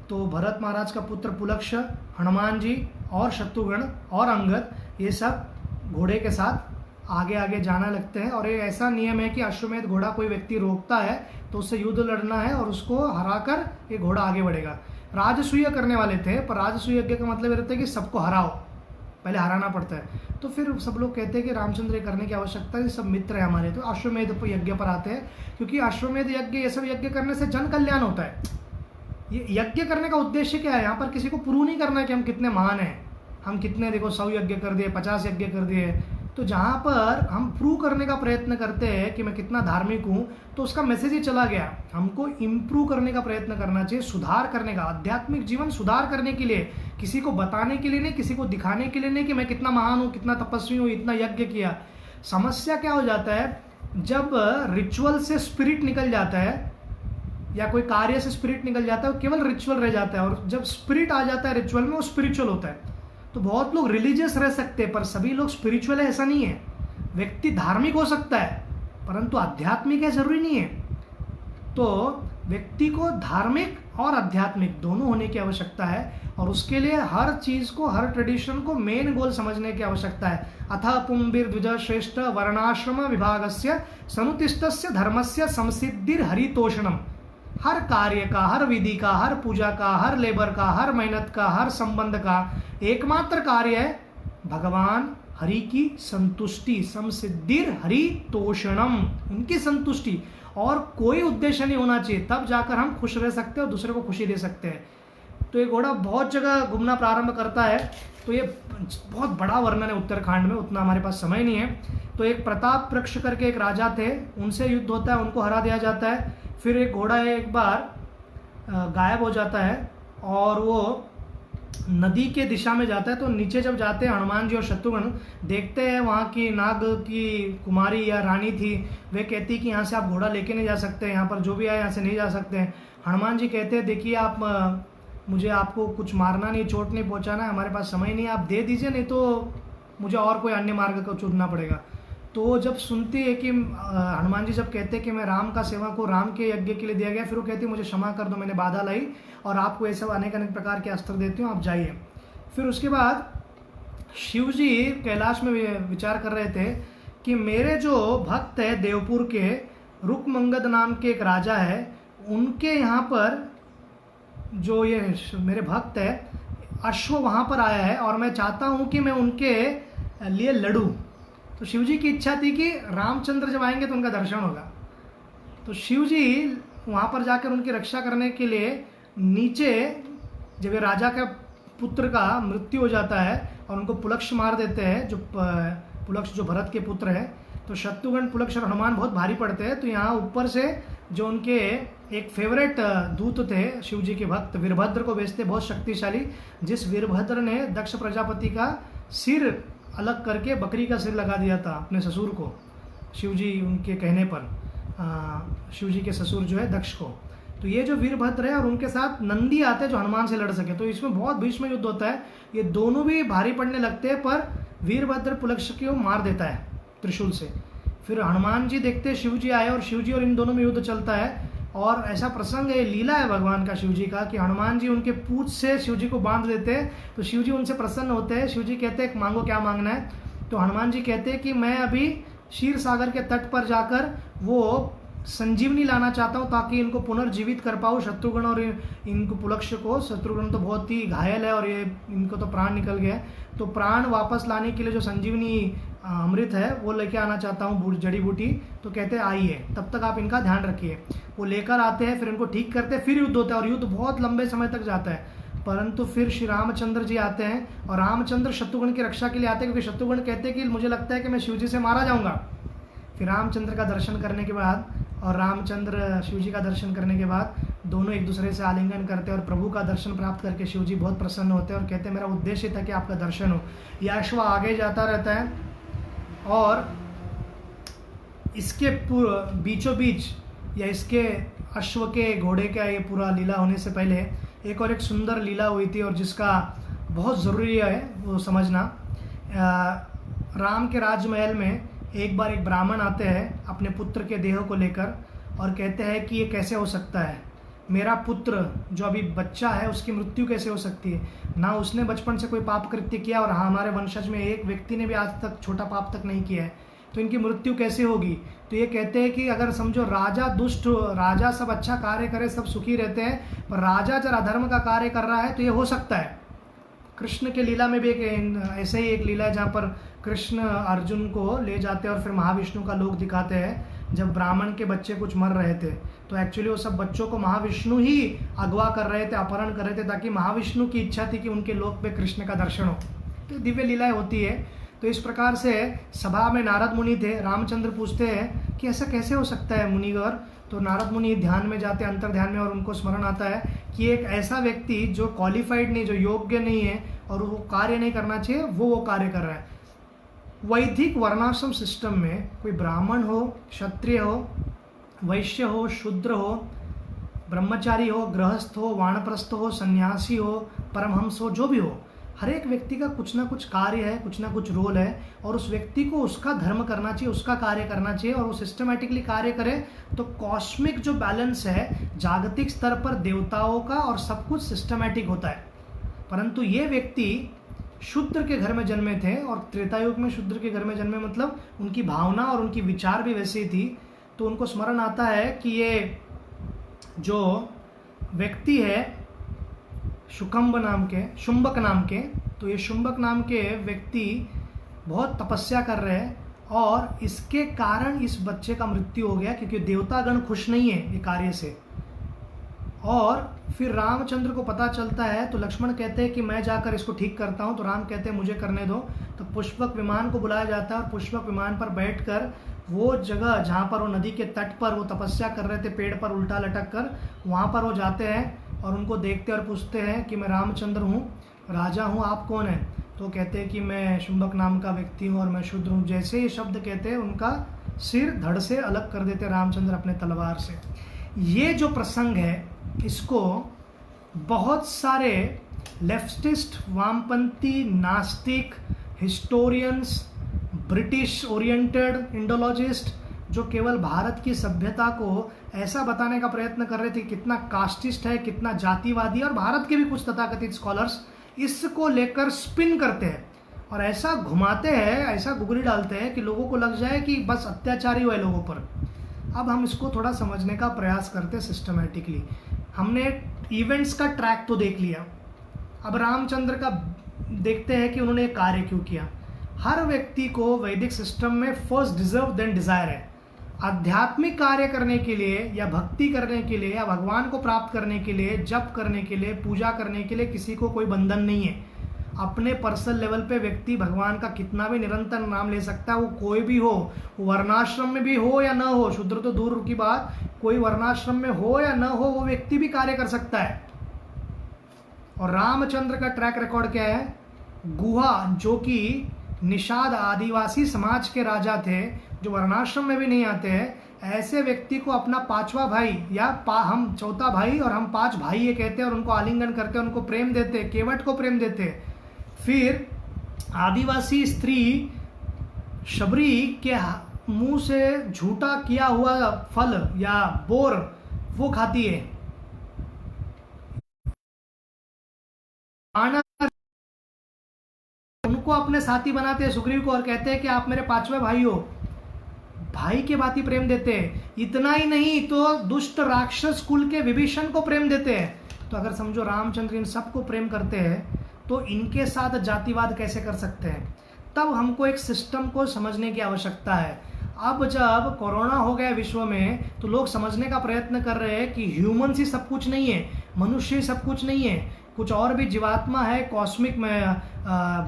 तो भरत महाराज का पुत्र पुलक्ष, हनुमान जी और शत्रुघ्न और अंगद, ये सब घोड़े के साथ आगे आगे जाना लगते हैं। और ये ऐसा नियम है कि अश्वमेध घोड़ा कोई व्यक्ति रोकता है तो उससे युद्ध लड़ना है और उसको हराकर ये घोड़ा आगे बढ़ेगा। राजसूय करने वाले थे, पर राजसूय यज्ञ का मतलब ये रहता है कि सबको हराओ, पहले हराना पड़ता है। तो फिर सब लोग कहते हैं कि रामचंद्र ये करने की आवश्यकता है, सब मित्र है हमारे, तो अश्वमेध यज्ञ पर आते हैं। क्योंकि अश्वमेध यज्ञ, ये सब यज्ञ करने से जन कल्याण होता है। ये यज्ञ करने का उद्देश्य क्या है? यहाँ पर किसी को प्रूव नहीं करना है कि हम कितने महान हैं, हम कितने, देखो 100 यज्ञ कर दिए, 50 यज्ञ कर दिए। तो जहाँ पर हम प्रूव करने का प्रयत्न करते हैं कि मैं कितना धार्मिक हूँ, तो उसका मैसेज ही चला गया। हमको इम्प्रूव करने का प्रयत्न करना चाहिए, सुधार करने का, आध्यात्मिक जीवन सुधार करने के लिए, किसी को बताने के लिए नहीं, किसी को दिखाने के लिए नहीं कि मैं कितना महान हूँ, कितना तपस्वी हूँ, इतना यज्ञ किया। समस्या क्या हो जाता है, जब रिचुअल से स्पिरिट निकल जाता है या कोई कार्य से स्पिरिट निकल जाता है, वो केवल रिचुअल रह जाता है। और जब स्पिरिट आ जाता है रिचुअल में, वो स्पिरिचुअल होता है। तो बहुत लोग रिलीजियस रह सकते हैं पर सभी लोग स्पिरिचुअल है ऐसा नहीं है। व्यक्ति धार्मिक हो सकता है परंतु आध्यात्मिक है जरूरी नहीं है। तो व्यक्ति को धार्मिक और आध्यात्मिक दोनों होने की आवश्यकता है, और उसके लिए हर चीज को, हर ट्रेडिशन को मेन गोल समझने की आवश्यकता है। अथ पुंबिर द्विज श्रेष्ठ वर्णाश्रम विभागस्य सनुतिष्ठस्य धर्मस्य संसिद्धिर हरितोषणम। हर कार्य का, हर विधि का, हर पूजा का, हर लेबर का, हर मेहनत का, हर संबंध का एकमात्र कार्य है भगवान हरि की संतुष्टि, समसिद्धिर हरि तोषणम, उनकी संतुष्टि, और कोई उद्देश्य नहीं होना चाहिए। तब जाकर हम खुश रह सकते हैं और दूसरे को खुशी दे सकते हैं। तो ये घोड़ा बहुत जगह घूमना प्रारंभ करता है। तो ये बहुत बड़ा वर्णन है उत्तराखंड में, उतना हमारे पास समय नहीं है। तो एक प्रताप वृक्ष करके एक राजा थे, उनसे युद्ध होता है, उनको हरा दिया जाता है। फिर एक घोड़ा एक बार गायब हो जाता है और वो नदी के दिशा में जाता है। तो नीचे जब जाते हैं हनुमान जी और शत्रुघ्न, देखते हैं वहाँ की नाग की कुमारी या रानी थी, वे कहती कि यहाँ से आप घोड़ा लेके नहीं जा सकते, यहाँ पर जो भी आए यहाँ से नहीं जा सकते हैं। हनुमान जी कहते हैं देखिए आप, मुझे आपको कुछ मारना नहीं, चोट नहीं पहुँचाना है, हमारे पास समय नहीं है, आप दे दीजिए, नहीं तो मुझे और कोई अन्य मार्ग को चुनना पड़ेगा। तो जब सुनती है कि हनुमान जी जब कहते हैं कि मैं राम का सेवक हूँ, राम के यज्ञ के लिए दिया गया, फिर वो कहती है मुझे क्षमा कर दो, मैंने बाधा लाई और आपको ऐसे अनेक अनेक प्रकार के अस्त्र देती हूँ, आप जाइए। फिर उसके बाद शिव जी कैलाश में विचार कर रहे थे कि मेरे जो भक्त है देवपुर के रुकमंगद नाम के एक राजा है, उनके यहाँ पर जो ये मेरे भक्त है अश्व वहाँ पर आया है और मैं चाहता हूँ कि मैं उनके लिए लड़ूँ। तो शिव जी की इच्छा थी कि रामचंद्र जब आएंगे तो उनका दर्शन होगा। तो शिव जी वहाँ पर जाकर उनकी रक्षा करने के लिए नीचे, जब ये राजा का पुत्र का मृत्यु हो जाता है और उनको पुलक्ष मार देते हैं, जो पुलक्ष जो भरत के पुत्र है, तो शत्रुघ्न, पुलक्ष और हनुमान बहुत भारी पड़ते हैं। तो यहाँ ऊपर से जो उनके एक फेवरेट दूत थे शिव जी के भक्त, वीरभद्र को भेजते, बहुत शक्तिशाली, जिस वीरभद्र ने दक्ष प्रजापति का सिर अलग करके बकरी का सिर लगा दिया था अपने ससुर को, शिव जी उनके कहने पर, शिव जी के ससुर जो है दक्ष को। तो ये जो वीरभद्र है और उनके साथ नंदी आते हैं जो हनुमान से लड़ सके। तो इसमें बहुत भीष्म युद्ध होता है, ये दोनों भी भारी पड़ने लगते हैं, पर वीरभद्र पुलक्ष को मार देता है त्रिशूल से। फिर हनुमान जी देखते हैं शिव जी आए और शिव जी और इन दोनों में युद्ध चलता है। और ऐसा प्रसंग है, लीला है भगवान का शिव जी का, कि हनुमान जी उनके पूंछ से शिव जी को बांध देते हैं। तो शिव जी उनसे प्रसन्न होते हैं। शिव जी कहते हैं मांगो क्या मांगना है। तो हनुमान जी कहते हैं कि मैं अभी क्षीर सागर के तट पर जाकर वो संजीवनी लाना चाहता हूँ ताकि इनको पुनर्जीवित कर पाऊँ, शत्रुघ्न और इनको पुलक्ष को। शत्रुघ्न तो बहुत ही घायल है और ये इनको तो प्राण निकल गया है। तो प्राण वापस लाने के लिए जो संजीवनी अमृत है वो लेके आना चाहता हूँ, जड़ी बूटी। तो कहते हैं आइए, तब तक आप इनका ध्यान रखिए। वो लेकर आते हैं, फिर इनको ठीक करते हैं, फिर युद्ध होता है और युद्ध बहुत लंबे समय तक जाता है। परंतु फिर श्री रामचंद्र जी आते हैं और रामचंद्र शत्रुघ्न की रक्षा के लिए आते हैं, क्योंकि शत्रुघ्न कहते हैं कि मुझे लगता है कि मैं शिव जी से मारा जाऊंगा। फिर रामचंद्र का दर्शन करने के बाद और रामचंद्र शिव जी का दर्शन करने के बाद दोनों एक दूसरे से आलिंगन करते हैं और प्रभु का दर्शन प्राप्त करके शिव जी बहुत प्रसन्न होते हैं और कहते हैं मेरा उद्देश्य था कि आपका दर्शन हो। यह अश्व आगे जाता रहता है और इसके बीचों बीच या इसके अश्व के घोड़े का ये पूरा लीला होने से पहले एक और एक सुंदर लीला हुई थी, और जिसका बहुत ज़रूरी है वो समझना। राम के राजमहल में एक बार एक ब्राह्मण आते हैं अपने पुत्र के देह को लेकर और कहते हैं कि ये कैसे हो सकता है, मेरा पुत्र जो अभी बच्चा है उसकी मृत्यु कैसे हो सकती है, ना उसने बचपन से कोई पाप कृत्य किया और हमारे वंशज में एक व्यक्ति ने भी आज तक छोटा पाप तक नहीं किया है, तो इनकी मृत्यु कैसे होगी। तो ये कहते हैं कि अगर समझो राजा दुष्ट, राजा सब अच्छा कार्य करे सब सुखी रहते हैं, पर राजा जब अधर्म का कार्य कर रहा है तो ये हो सकता है। कृष्ण के लीला में भी एक ऐसे ही एक लीला है जहाँ पर कृष्ण अर्जुन को ले जाते हैं और फिर महाविष्णु का लोक दिखाते हैं। जब ब्राह्मण के बच्चे कुछ मर रहे थे तो एक्चुअली वो सब बच्चों को महाविष्णु ही अगवा कर रहे थे, अपहरण कर रहे थे, ताकि महाविष्णु की इच्छा थी कि उनके लोक पे कृष्ण का दर्शन हो। तो दिव्य लीलाएं होती है। तो इस प्रकार से सभा में नारद मुनि थे। रामचंद्र पूछते हैं कि ऐसा कैसे हो सकता है मुनिवर। तो नारद मुनि ध्यान में जाते हैं, अंतर ध्यान में, और उनको स्मरण आता है कि एक ऐसा व्यक्ति जो क्वालिफाइड नहीं, जो योग्य नहीं है और वो कार्य नहीं करना चाहिए, वो कार्य कर रहा है। वैदिक वर्णाश्रम सिस्टम में कोई ब्राह्मण हो, क्षत्रिय हो, वैश्य हो, शूद्र हो, ब्रह्मचारी हो, गृहस्थ हो, वानप्रस्थ हो, सन्यासी हो, परमहंस हो, जो भी हो, हर एक व्यक्ति का कुछ ना कुछ कार्य है, कुछ ना कुछ रोल है, और उस व्यक्ति को उसका धर्म करना चाहिए, उसका कार्य करना चाहिए, और वो सिस्टमेटिकली कार्य करे तो कॉस्मिक जो बैलेंस है जागतिक स्तर पर देवताओं का और सब कुछ सिस्टमेटिक होता है। परंतु ये व्यक्ति शूद्र के घर में जन्मे थे, और त्रेतायुग में शूद्र के घर में जन्मे मतलब उनकी भावना और उनकी विचार भी वैसी थी। तो उनको स्मरण आता है कि ये जो व्यक्ति है शुंभक नाम के, तो ये शुंभक नाम के व्यक्ति बहुत तपस्या कर रहे हैं और इसके कारण इस बच्चे का मृत्यु हो गया, क्योंकि देवतागण खुश नहीं है ये कार्य से। और फिर रामचंद्र को पता चलता है तो लक्ष्मण कहते हैं कि मैं जाकर इसको ठीक करता हूँ। तो राम कहते हैं मुझे करने दो। तो पुष्पक विमान को बुलाया जाता है और पुष्पक विमान पर बैठकर वो जगह जहाँ पर वो नदी के तट पर वो तपस्या कर रहे थे, पेड़ पर उल्टा लटक कर, वहाँ पर वो जाते हैं और उनको देखते और पूछते हैं कि मैं रामचंद्र हूँ, राजा हूँ, आप कौन हैं। तो कहते हैं कि मैं शुंभक नाम का व्यक्ति हूँ और मैं शूद्र हूँ। जैसे ये शब्द कहते हैं उनका सिर धड़ से अलग कर देते रामचंद्र अपने तलवार से। ये जो प्रसंग है इसको बहुत सारे लेफ्टिस्ट, वामपंथी, नास्तिक, हिस्टोरियंस, ब्रिटिश ओरिएंटेड इंडोलॉजिस्ट जो केवल भारत की सभ्यता को ऐसा बताने का प्रयत्न कर रहे थे कितना कास्टिस्ट है, कितना जातिवादी, और भारत के भी कुछ तथाकथित स्कॉलर्स इसको लेकर स्पिन करते हैं और ऐसा घुमाते हैं, ऐसा गुगली डालते हैं कि लोगों को लग जाए कि बस अत्याचारी हुआ है लोगों पर। अब हम इसको थोड़ा समझने का प्रयास करते हैं सिस्टमेटिकली। हमने इवेंट्स का ट्रैक तो देख लिया, अब रामचंद्र का देखते हैं कि उन्होंने कार्य क्यों किया। हर व्यक्ति को वैदिक सिस्टम में फर्स्ट डिजर्व देन डिजायर है। आध्यात्मिक कार्य करने के लिए या भक्ति करने के लिए या भगवान को प्राप्त करने के लिए, जप करने के लिए, पूजा करने के लिए किसी को कोई बंधन नहीं है। अपने पर्सनल लेवल पे व्यक्ति भगवान का कितना भी निरंतर नाम ले सकता है, वो कोई भी हो, वर्णाश्रम में भी हो या न हो, शूद्र तो दूर की बात, कोई वर्णाश्रम में हो या न हो, वो व्यक्ति भी कार्य कर सकता है। और रामचंद्र का ट्रैक रिकॉर्ड क्या है? गुहा, जो कि निषाद आदिवासी समाज के राजा थे, जो वर्णाश्रम में भी नहीं आते हैं, ऐसे व्यक्ति को अपना पांचवा भाई या हम चौथा भाई और हम 5 भाई ये कहते हैं, और उनको आलिंगन करते हैं, उनको प्रेम देते, केवट को प्रेम देते। फिर आदिवासी स्त्री शबरी के मुंह से झूठा किया हुआ फल या बोर वो खाती है। उनको अपने साथी बनाते हैं सुग्रीव को, और कहते हैं कि आप मेरे 5वें भाई हो। भाई के बाती प्रेम देते हैं। इतना ही नहीं तो दुष्ट राक्षस कुल के विभीषण को प्रेम देते हैं। तो अगर समझो रामचंद्र इन सबको प्रेम करते हैं, तो इनके साथ जातिवाद कैसे कर सकते हैं? तब हमको एक सिस्टम को समझने की आवश्यकता है। अब जब कोरोना हो गया विश्व में, तो लोग समझने का प्रयत्न कर रहे हैं कि ह्यूमन ही सब कुछ नहीं है, मनुष्य ही सब कुछ नहीं है, कुछ और भी जीवात्मा है, कॉस्मिक में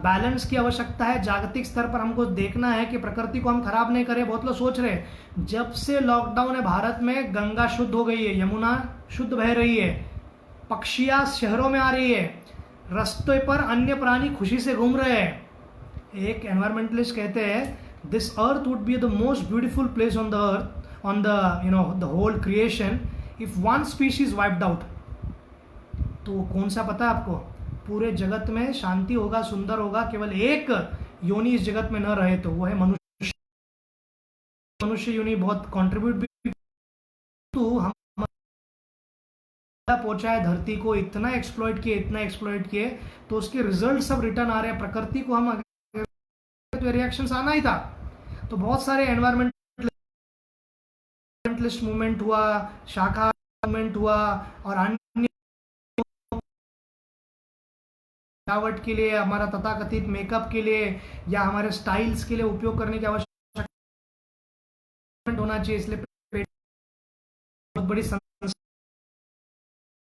बैलेंस की आवश्यकता है। जागतिक स्तर पर हमको देखना है कि प्रकृति को हम खराब नहीं करें। बहुत लोग सोच रहे हैं, जब से लॉकडाउन है भारत में, गंगा शुद्ध हो गई है, यमुना शुद्ध बह रही है, पक्षियां शहरों में आ रही है, रास्ते पर अन्य प्राणी खुशी से घूम रहे हैं। एक एनवायरमेंटलिस्ट कहते हैं this earth would be the most beautiful place on the earth, on the the whole creation, if one species wiped out. तो कौन सा पता है आपको? पूरे जगत में शांति होगा, सुंदर होगा, केवल एक योनि इस जगत में न रहे, तो वो है मनुष्य। मनुष्य योनि बहुत कंट्रीब्यूट भी, तो हम पहुंचा है धरती को, इतना एक्सप्लॉइट किए, इतना एक्सप्लॉइट किए, तो उसके रिजल्ट सब रिटर्न आ रहे हैं। प्रकृति को हम तो रिएक्शंस आना ही था। तो बहुत सारे एनवायरमेंटलिस्ट मूवमेंट हुआ, शाखा मूवमेंट हुआ, और अन्य सजावट के लिए, हमारा तथाकथित मेकअप के लिए या हमारे स्टाइल्स के लिए उपयोग करने की आवश्यकता होना चाहिए। इसलिए बहुत बड़ी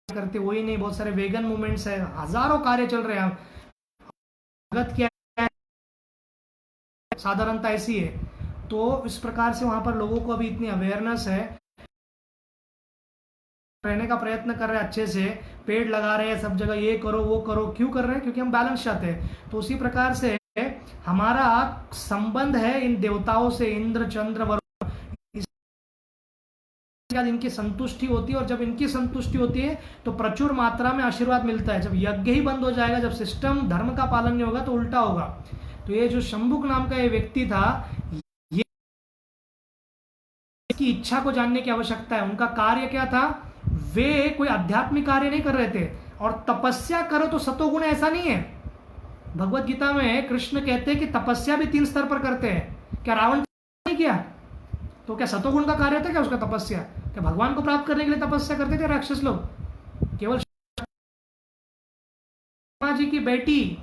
करते वही नहीं, बहुत सारे वेगन मूवमेंट्स है, हजारों कार्य चल रहे हैं। जगत क्या है, साधारणता ऐसी है। तो इस प्रकार से वहां पर लोगों को अभी इतनी अवेयरनेस है, रहने का प्रयत्न कर रहे हैं, अच्छे से पेड़ लगा रहे हैं सब जगह, ये करो वो करो। क्यों कर रहे हैं? क्योंकि हम बैलेंस चाहते हैं। तो उसी प्रकार से हमारा संबंध है इन देवताओं से, इंद्र चंद्र वरुण, इनकी संतुष्टि होती है, और जब इनकी संतुष्टि होती है तो प्रचुर मात्रा में आशीर्वाद मिलता है। जब यज्ञ ही बंद हो जाएगा, जब सिस्टम धर्म का पालन नहीं होगा, तो उल्टा होगा। तो ये जो शंभुक नाम का ये व्यक्ति था, ये की इच्छा को जानने की आवश्यकता है। उनका कार्य क्या था? वे कोई आध्यात्मिक कार्य नहीं कर रहे थे। और तपस्या करो तो सतोगुण, ऐसा नहीं है। भगवत गीता में कृष्ण कहते हैं कि तपस्या भी 3 स्तर पर करते हैं। क्या रावण नहीं किया? तो क्या सतोगुण का कार्य था क्या उसका तपस्या? क्या भगवान को प्राप्त करने के लिए तपस्या करते थे राक्षस लोग? केवल जी की बेटी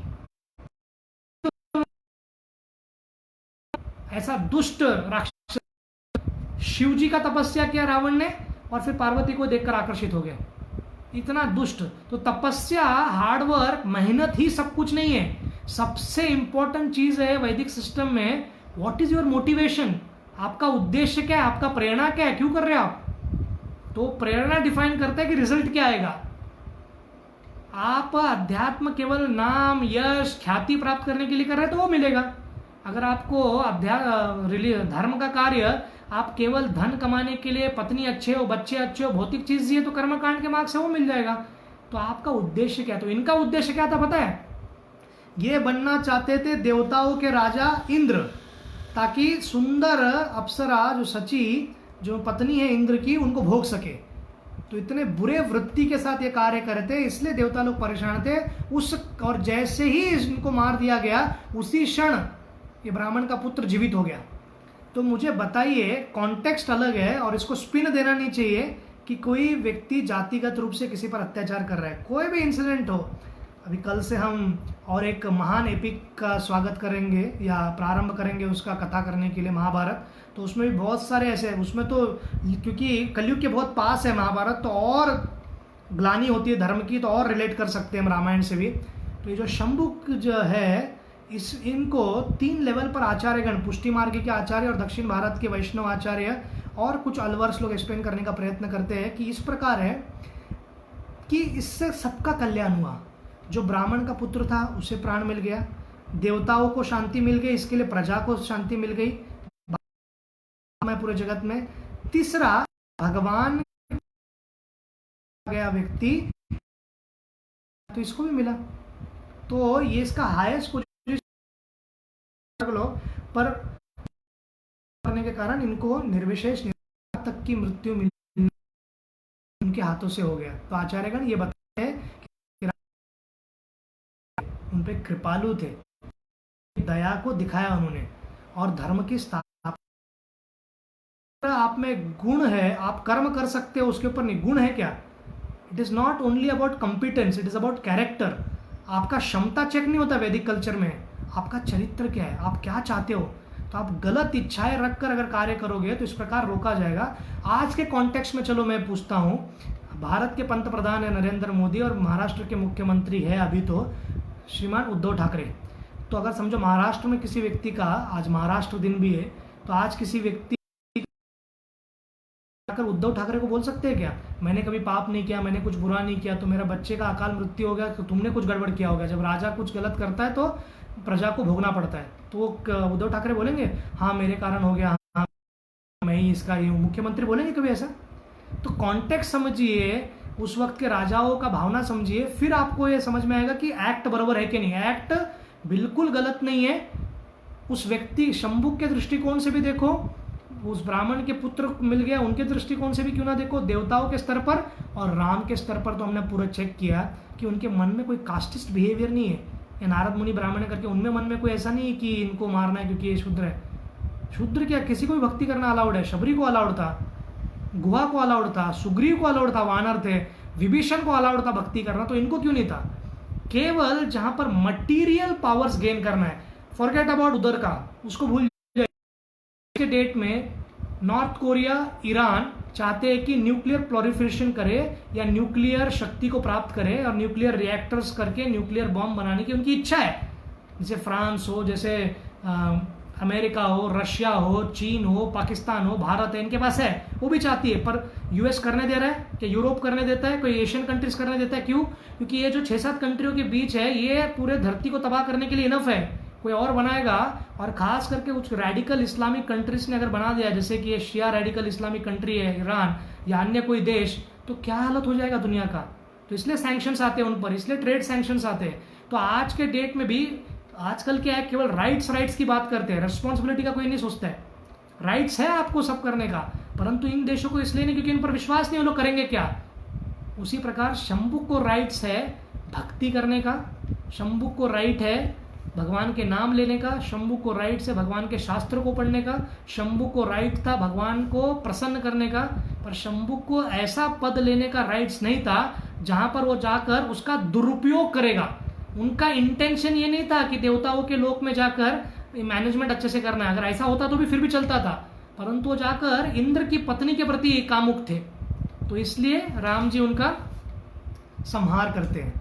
ऐसा दुष्ट राक्षस, शिव जी का तपस्या किया रावण ने, और फिर पार्वती को देखकर आकर्षित हो गया। इतना दुष्ट। तो तपस्या, हार्डवर्क, मेहनत ही सब कुछ नहीं है। सबसे इंपॉर्टेंट चीज है वैदिक सिस्टम में, व्हाट इज योर मोटिवेशन? आपका उद्देश्य क्या है? आपका प्रेरणा क्या है? क्यों कर रहे हो आप? तो प्रेरणा डिफाइन करता है कि रिजल्ट क्या आएगा। आप अध्यात्म केवल नाम, यश, ख्याति प्राप्त करने के लिए कर रहे हैं तो वो मिलेगा। अगर आपको धर्म का कार्य आप केवल धन कमाने के लिए, पत्नी अच्छे हो, बच्चे अच्छे हो, भौतिक चीज दिए, तो कर्मकांड के मार्ग से वो मिल जाएगा। तो आपका उद्देश्य क्या? तो इनका उद्देश्य क्या था पता है? ये बनना चाहते थे देवताओं के राजा इंद्र, ताकि सुंदर अप्सरा जो सची, जो पत्नी है इंद्र की, उनको भोग सके। तो इतने बुरे वृत्ति के साथ ये कार्य करते, इसलिए देवता लोग परेशान थे। और जैसे ही इनको मार दिया गया, उसी क्षण ये ब्राह्मण का पुत्र जीवित हो गया। तो मुझे बताइए, कॉन्टेक्स्ट अलग है, और इसको स्पिन देना नहीं चाहिए कि कोई व्यक्ति जातिगत रूप से किसी पर अत्याचार कर रहा है। कोई भी इंसिडेंट हो, अभी कल से हम और एक महान एपिक का स्वागत करेंगे या प्रारंभ करेंगे उसका कथा करने के लिए, महाभारत। तो उसमें भी बहुत सारे ऐसे हैं, उसमें तो क्योंकि कलयुग के बहुत पास है महाभारत, तो और ग्लानि होती है धर्म की, तो और रिलेट कर सकते हैं हम रामायण से भी। तो ये जो शंभुक जो है, इनको 3 लेवल पर आचार्यगण, पुष्टि मार्ग के आचार्य और दक्षिण भारत के वैष्णव आचार्य और कुछ अलवर्स लोग एक्सप्लेन करने का प्रयत्न करते हैं कि इस प्रकार है कि इससे सबका कल्याण हुआ। जो ब्राह्मण का पुत्र था उसे प्राण मिल गया, देवताओं को शांति मिल गई, इसके लिए प्रजा को शांति मिल गई पूरे जगत में। तीसरा, भगवान गया व्यक्ति तो इसको भी मिला। तो ये इसका हाईएस्ट पोजीशन पर करने के कारण इनको निर्विशेष तक की मृत्यु मिली, उनके हाथों से हो गया। तो आचार्यगण ये बताते हैं कि उन पे कृपालु थे, दया को दिखाया उन्होंने और धर्म की स्थापना। आप में गुण है, आप कर्म कर सकते हो, उसके ऊपर नहीं। गुण है क्या? It is not only about competence, it is about character. आपका क्षमता चेक नहीं होता वैदिक कल्चर में, आपका चरित्र क्या है, आप क्या चाहते हो। तो आप गलत इच्छाएं रखकर अगर कार्य करोगे तो इस प्रकार रोका जाएगा। आज के कॉन्टेक्स्ट में चलो मैं पूछता हूं, भारत के पंत प्रधान है नरेंद्र मोदी और महाराष्ट्र के मुख्यमंत्री है अभी तो श्रीमान उद्धव ठाकरे। तो अगर समझो महाराष्ट्र में किसी व्यक्ति का, आज महाराष्ट्र दिन भी है, तो आज किसी व्यक्ति उद्धव ठाकरे को बोल सकते हैं क्या, मैंने कभी पाप नहीं किया, मैंने कुछ बुरा नहीं किया, तो मेरा बच्चे का अकाल मृत्यु हो गया तो तुमने कुछ गड़बड़ किया होगा। जब राजा कुछ गलत करता है तो प्रजा को भोगना पड़ता है, तो उद्धव ठाकरे बोलेंगे हाँ मेरे कारण हो गया, हाँ मैं ही इसका ये हूँ। मुख्यमंत्री बोलेंगे कभी ऐसा? तो कॉन्टेक्स्ट समझिए, उस वक्त के राजाओं का भावना समझिए, फिर आपको ये समझ में आएगा कि एक्ट बराबर है कि नहीं। एक्ट बिल्कुल गलत नहीं है। उस व्यक्ति शंभुक के दृष्टिकोण से भी देखो, उस ब्राह्मण के पुत्र मिल गया उनके दृष्टिकोण से भी क्यों ना देखो, देवताओं के स्तर पर और राम के स्तर पर तो हमने पूरा चेक किया कि उनके मन में कोई कास्टिस्ट बिहेवियर नहीं है। ये नारद मुनि ब्राह्मण करके उनमें मन में कोई ऐसा नहीं है कि इनको मारना है क्योंकि ये शूद्र है। शूद्र क्या, किसी को भी भक्ति करना अलाउड है। शबरी को अलाउड था, गुहा को अलाउड था, सुग्रीव को अलाउड था, वानर थे, विभीषण को अलाउड था भक्ति करना, तो इनको क्यों नहीं था? केवल जहां पर मटीरियल पावर्स गेन करना है, फॉरगेट अबाउट उधर का, उसको भूल जाए। के डेट में नॉर्थ कोरिया, ईरान चाहते हैं कि न्यूक्लियर प्रोलिफरेशन करे या न्यूक्लियर शक्ति को प्राप्त करे और न्यूक्लियर रिएक्टर्स करके न्यूक्लियर बॉम्ब बनाने की उनकी इच्छा है। जैसे फ्रांस हो, जैसे अमेरिका हो, रशिया हो, चीन हो, पाकिस्तान हो, भारत है, इनके पास है, वो भी चाहती है। पर यूएस करने दे रहा है कि यूरोप करने देता है, कोई एशियन कंट्रीज करने देता है? क्यों? क्योंकि ये जो 6-7 कंट्रियों के बीच है, ये पूरे धरती को तबाह करने के लिए इनफ है। कोई और बनाएगा, और खास करके कुछ रेडिकल इस्लामिक कंट्रीज ने अगर बना दिया, जैसे कि ये शिया रेडिकल इस्लामिक कंट्री है ईरान या अन्य कोई देश, तो क्या हालत हो जाएगा दुनिया का। तो इसलिए सैंक्शंस आते हैं उन पर, इसलिए ट्रेड सैंक्शंस आते हैं। तो आज के डेट में भी आजकल क्या है, केवल राइट्स की बात करते हैं, रिस्पॉन्सिबिलिटी का कोई नहीं सोचता है। राइट्स है आपको सब करने का, परंतु इन देशों को इसलिए नहीं क्योंकि इन पर विश्वास नहीं, वो लोग करेंगे क्या। उसी प्रकार शंभुक को राइट्स है भक्ति करने का, शंभुक को राइट है भगवान के नाम लेने का, शंभुक को राइट है भगवान के शास्त्र को पढ़ने का, शंभुक को राइट था भगवान को प्रसन्न करने का। पर शंभुक को ऐसा पद लेने का राइट्स नहीं था जहां पर वो जाकर उसका दुरुपयोग करेगा। उनका इंटेंशन ये नहीं था कि देवताओं के लोक में जाकर मैनेजमेंट अच्छे से करना है, अगर ऐसा होता तो भी फिर भी चलता था, परंतु वो जाकर इंद्र की पत्नी के प्रति कामुक थे। तो इसलिए राम जी उनका संहार करते हैं।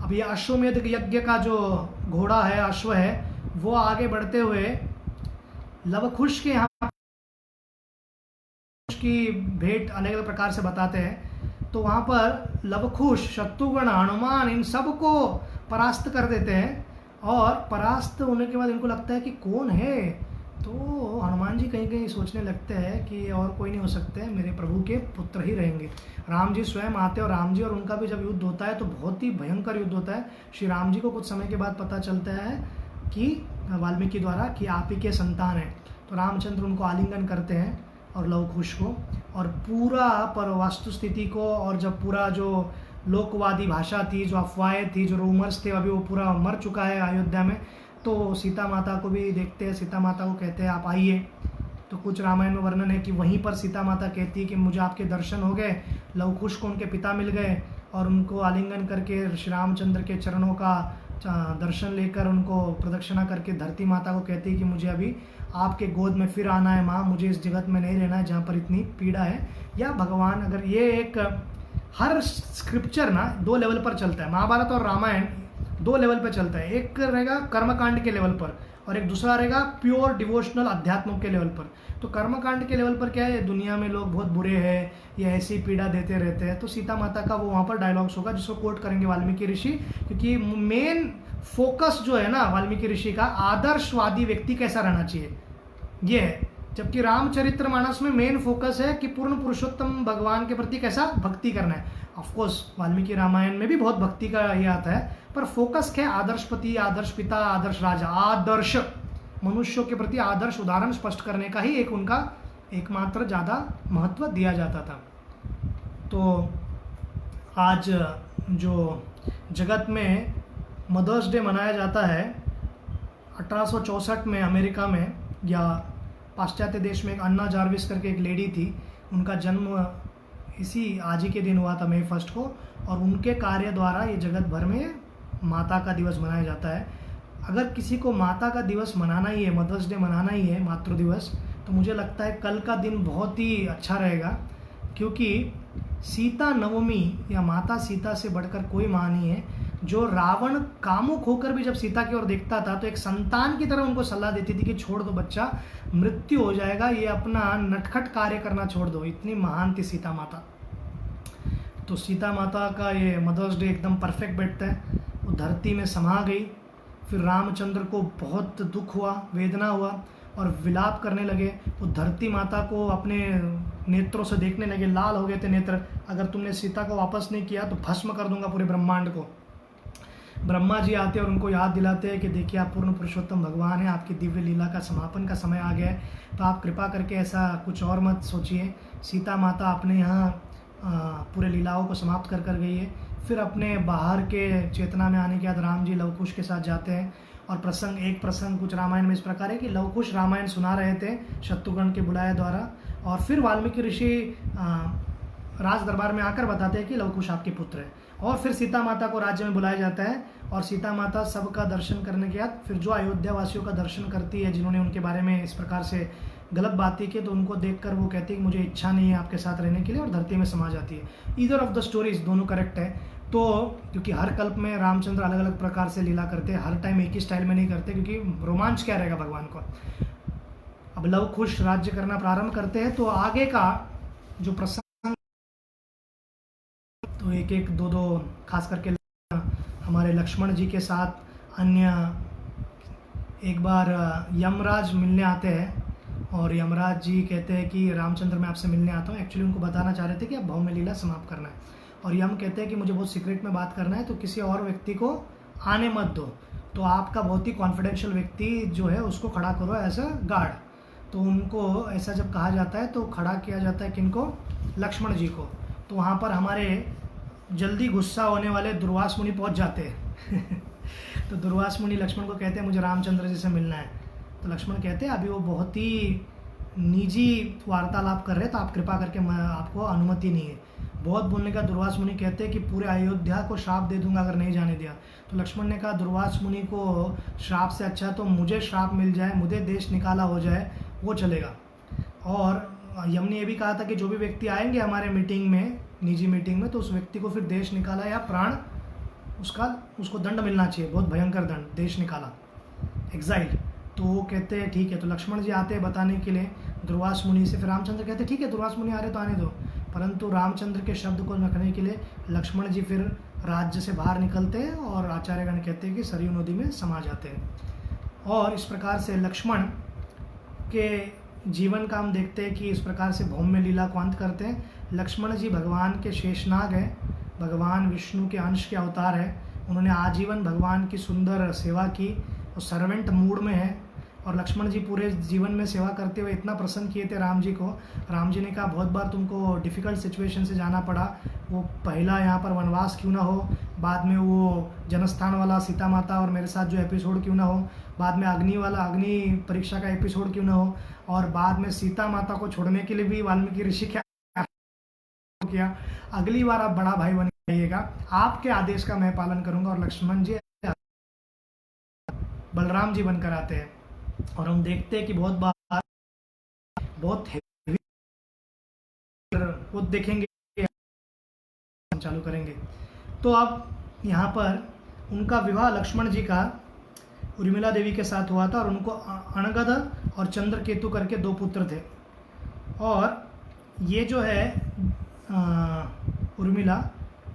अब ये अश्वमेध यज्ञ का जो घोड़ा है, अश्व है, वो आगे बढ़ते हुए लवकुश के यहाँ की भेंट अलग अलग प्रकार से बताते हैं। तो वहां पर लवकुश, शत्रुघ्न, हनुमान, इन सबको परास्त कर देते हैं, और परास्त होने के बाद इनको लगता है कि कौन है, तो हनुमान जी कहीं कहीं सोचने लगते हैं कि और कोई नहीं हो सकते, मेरे प्रभु के पुत्र ही रहेंगे। राम जी स्वयं आते हैं, और राम जी और उनका भी जब युद्ध होता है तो बहुत ही भयंकर युद्ध होता है। श्री राम जी को कुछ समय के बाद पता चलता है कि वाल्मीकि द्वारा कि आप ही के संतान हैं। तो रामचंद्र उनको आलिंगन करते हैं और लवकुश को, और पूरा पर वास्तु स्थिति को, और जब पूरा जो लोकवादी भाषा थी, जो अफवाहें थी, जो रूमर्स थे, अभी वो पूरा मर चुका है अयोध्या में। तो सीता माता को भी देखते हैं, सीता माता को कहते हैं आप आइए। तो कुछ रामायण में वर्णन है कि वहीं पर सीता माता कहती है कि मुझे आपके दर्शन हो गए, लवकुश को उनके पिता मिल गए, और उनको आलिंगन करके श्री रामचंद्र के चरणों का दर्शन लेकर उनको प्रदक्षिणा करके धरती माता को कहती है कि मुझे अभी आपके गोद में फिर आना है माँ, मुझे इस जगत में नहीं रहना है जहाँ पर इतनी पीड़ा है। या भगवान, अगर ये एक हर स्क्रिप्चर ना दो लेवल पर चलता है, महाभारत और रामायण दो लेवल पर चलता है। एक रहेगा कर्मकांड के लेवल पर और एक दूसरा रहेगा प्योर डिवोशनल अध्यात्म के लेवल पर। तो कर्मकांड के लेवल पर क्या है, दुनिया में लोग बहुत बुरे हैं, ये ऐसी पीड़ा देते रहते हैं, तो सीता माता का वो वहाँ पर डायलॉग्स होगा जिसको कोट करेंगे वाल्मीकि ऋषि, क्योंकि मेन फोकस जो है ना वाल्मीकि ऋषि का, आदर्शवादी व्यक्ति कैसा रहना चाहिए ये है। जबकि रामचरितमानस में मेन फोकस है कि पूर्ण पुरुषोत्तम भगवान के प्रति कैसा भक्ति करना है। ऑफकोर्स वाल्मीकि रामायण में भी बहुत भक्ति का ये आता है, पर फोकस क्या है, आदर्श पति, आदर्श पिता, आदर्श राजा, आदर्श मनुष्यों के प्रति आदर्श उदाहरण स्पष्ट करने का ही एक उनका एकमात्र ज़्यादा महत्व दिया जाता था। तो आज जो जगत में मदर्स डे मनाया जाता है, 1864 में अमेरिका में या पाश्चात्य देश में एक अन्ना जार्विस करके एक लेडी थी, उनका जन्म इसी आज ही के दिन हुआ था मई 1 को, और उनके कार्य द्वारा ये जगत भर में माता का दिवस मनाया जाता है। अगर किसी को माता का दिवस मनाना ही है, मदर्स डे मनाना ही है, मातृ दिवस, तो मुझे लगता है कल का दिन बहुत ही अच्छा रहेगा, क्योंकि सीता नवमी या माता सीता से बढ़कर कोई माँ नहीं है। जो रावण कामुक होकर भी जब सीता की ओर देखता था तो एक संतान की तरह उनको सलाह देती थी कि छोड़ दो बच्चा, मृत्यु हो जाएगा, ये अपना नटखट कार्य करना छोड़ दो। इतनी महान थी सीता माता। तो सीता माता का ये मदर्स डे एकदम परफेक्ट बैठता है। वो धरती में समा गई, फिर रामचंद्र को बहुत दुख हुआ, वेदना हुआ और विलाप करने लगे। वो धरती माता को अपने नेत्रों से देखने लगे, लाल हो गए थे नेत्र, अगर तुमने सीता को वापस नहीं किया तो भस्म कर दूंगा पूरे ब्रह्मांड को। ब्रह्मा जी आते और उनको याद दिलाते हैं कि देखिए आप पूर्ण पुरुषोत्तम भगवान हैं, आपकी दिव्य लीला का समापन का समय आ गया है, तो आप कृपा करके ऐसा कुछ और मत सोचिए। सीता माता अपने यहाँ पूरे लीलाओं को समाप्त कर कर गई है। फिर अपने बाहर के चेतना में आने के बाद राम जी लवकुश के साथ जाते हैं, और एक प्रसंग कुछ रामायण में इस प्रकार है कि लवकुश रामायण सुना रहे थे शत्रुघ्न के बुलाए द्वारा, और फिर वाल्मीकि ऋषि राज दरबार में आकर बताते हैं कि लवकुश आपके पुत्र है। और फिर सीता माता को राज्य में बुलाया जाता है, और सीता माता सबका दर्शन करने के बाद फिर जो अयोध्या वासियों का दर्शन करती है जिन्होंने उनके बारे में इस प्रकार से गलत बातें की, तो उनको देखकर वो कहती है कि मुझे इच्छा नहीं है आपके साथ रहने के लिए, और धरती में समा जाती है। ईदर ऑफ द स्टोरीज दोनों करेक्ट है। तो क्योंकि हर कल्प में रामचंद्र अलग अलग प्रकार से लीला करते हैं, हर टाइम एक ही स्टाइल में नहीं करते, क्योंकि रोमांच क्या रहेगा भगवान को। अब लव कुश राज्य करना प्रारंभ करते हैं, तो आगे का जो प्रसंग, तो एक एक दो दो खास करके हमारे लक्ष्मण जी के साथ अन्य, एक बार यमराज मिलने आते हैं और यमराज जी कहते हैं कि रामचंद्र मैं आपसे मिलने आता हूँ। एक्चुअली उनको बताना चाह रहे थे कि अब भौम लीला समाप्त करना है, और यम कहते हैं कि मुझे बहुत सीक्रेट में बात करना है, तो किसी और व्यक्ति को आने मत दो, तो आपका बहुत ही कॉन्फिडेंशियल व्यक्ति जो है उसको खड़ा करो एज अ गार्ड। तो उनको ऐसा जब कहा जाता है तो खड़ा किया जाता है किनको, लक्ष्मण जी को। तो वहाँ पर हमारे जल्दी गुस्सा होने वाले दुर्वास मुनि पहुँच जाते हैं तो दुर्वास मुनि लक्ष्मण को कहते हैं मुझे रामचंद्र जी से मिलना है। तो लक्ष्मण कहते हैं अभी वो बहुत ही निजी वार्तालाप कर रहे हैं, तो आप कृपा करके, मैं आपको अनुमति नहीं है। बहुत बोलने का दुर्वास मुनि कहते हैं कि पूरे अयोध्या को श्राप दे दूंगा अगर नहीं जाने दिया। तो लक्ष्मण ने कहा दुर्वास मुनि को श्राप से अच्छा तो मुझे श्राप मिल जाए, मुझे देश निकाला हो जाए, वो चलेगा। और यम ने ये भी कहा था कि जो भी व्यक्ति आएंगे हमारे मीटिंग में, निजी मीटिंग में, तो उस व्यक्ति को फिर देश निकाला या प्राण उसको दंड मिलना चाहिए, बहुत भयंकर दंड, देश निकाला, एग्जाइल। तो वो कहते हैं ठीक है। तो लक्ष्मण जी आते हैं बताने के लिए दुर्वास मुनि से, फिर रामचंद्र कहते हैं ठीक है दुर्वास मुनि आ रहे तो आने दो। परंतु रामचंद्र के शब्द को रखने के लिए लक्ष्मण जी फिर राज्य से बाहर निकलते हैं और आचार्यगण कहते हैं कि सरयू नदी में समा जाते हैं। और इस प्रकार से लक्ष्मण के जीवन का हम देखते हैं कि इस प्रकार से भौम्य लीला को अंत करते हैं। लक्ष्मण जी भगवान के शेषनाग हैं, भगवान विष्णु के अंश के अवतार है। उन्होंने आजीवन भगवान की सुंदर सेवा की और सर्वेंट मूड में है। और लक्ष्मण जी पूरे जीवन में सेवा करते हुए इतना प्रसन्न किए थे राम जी को। राम जी ने कहा बहुत बार तुमको डिफ़िकल्ट सिचुएशन से जाना पड़ा, वो पहला यहाँ पर वनवास क्यों ना हो, बाद में वो जनस्थान वाला सीता माता और मेरे साथ जो एपिसोड क्यों ना हो, बाद में अग्नि परीक्षा का एपिसोड क्यों ना हो, और बाद में सीता माता को छोड़ने के लिए भी वाल्मीकि ऋषि क्या किया, अगली बार आप बड़ा भाई बन जाइएगा, आपके आदेश का मैं पालन करूंगा। और लक्ष्मण जी बलराम जी बनकर आते हैं और हम देखते हैं कि बहुत बार बहुत हेवी वो देखेंगे, चालू करेंगे। तो अब यहाँ पर उनका विवाह लक्ष्मण जी का उर्मिला देवी के साथ हुआ था और उनको अणगद और चंद्रकेतु करके 2 पुत्र थे। और ये जो है उर्मिला,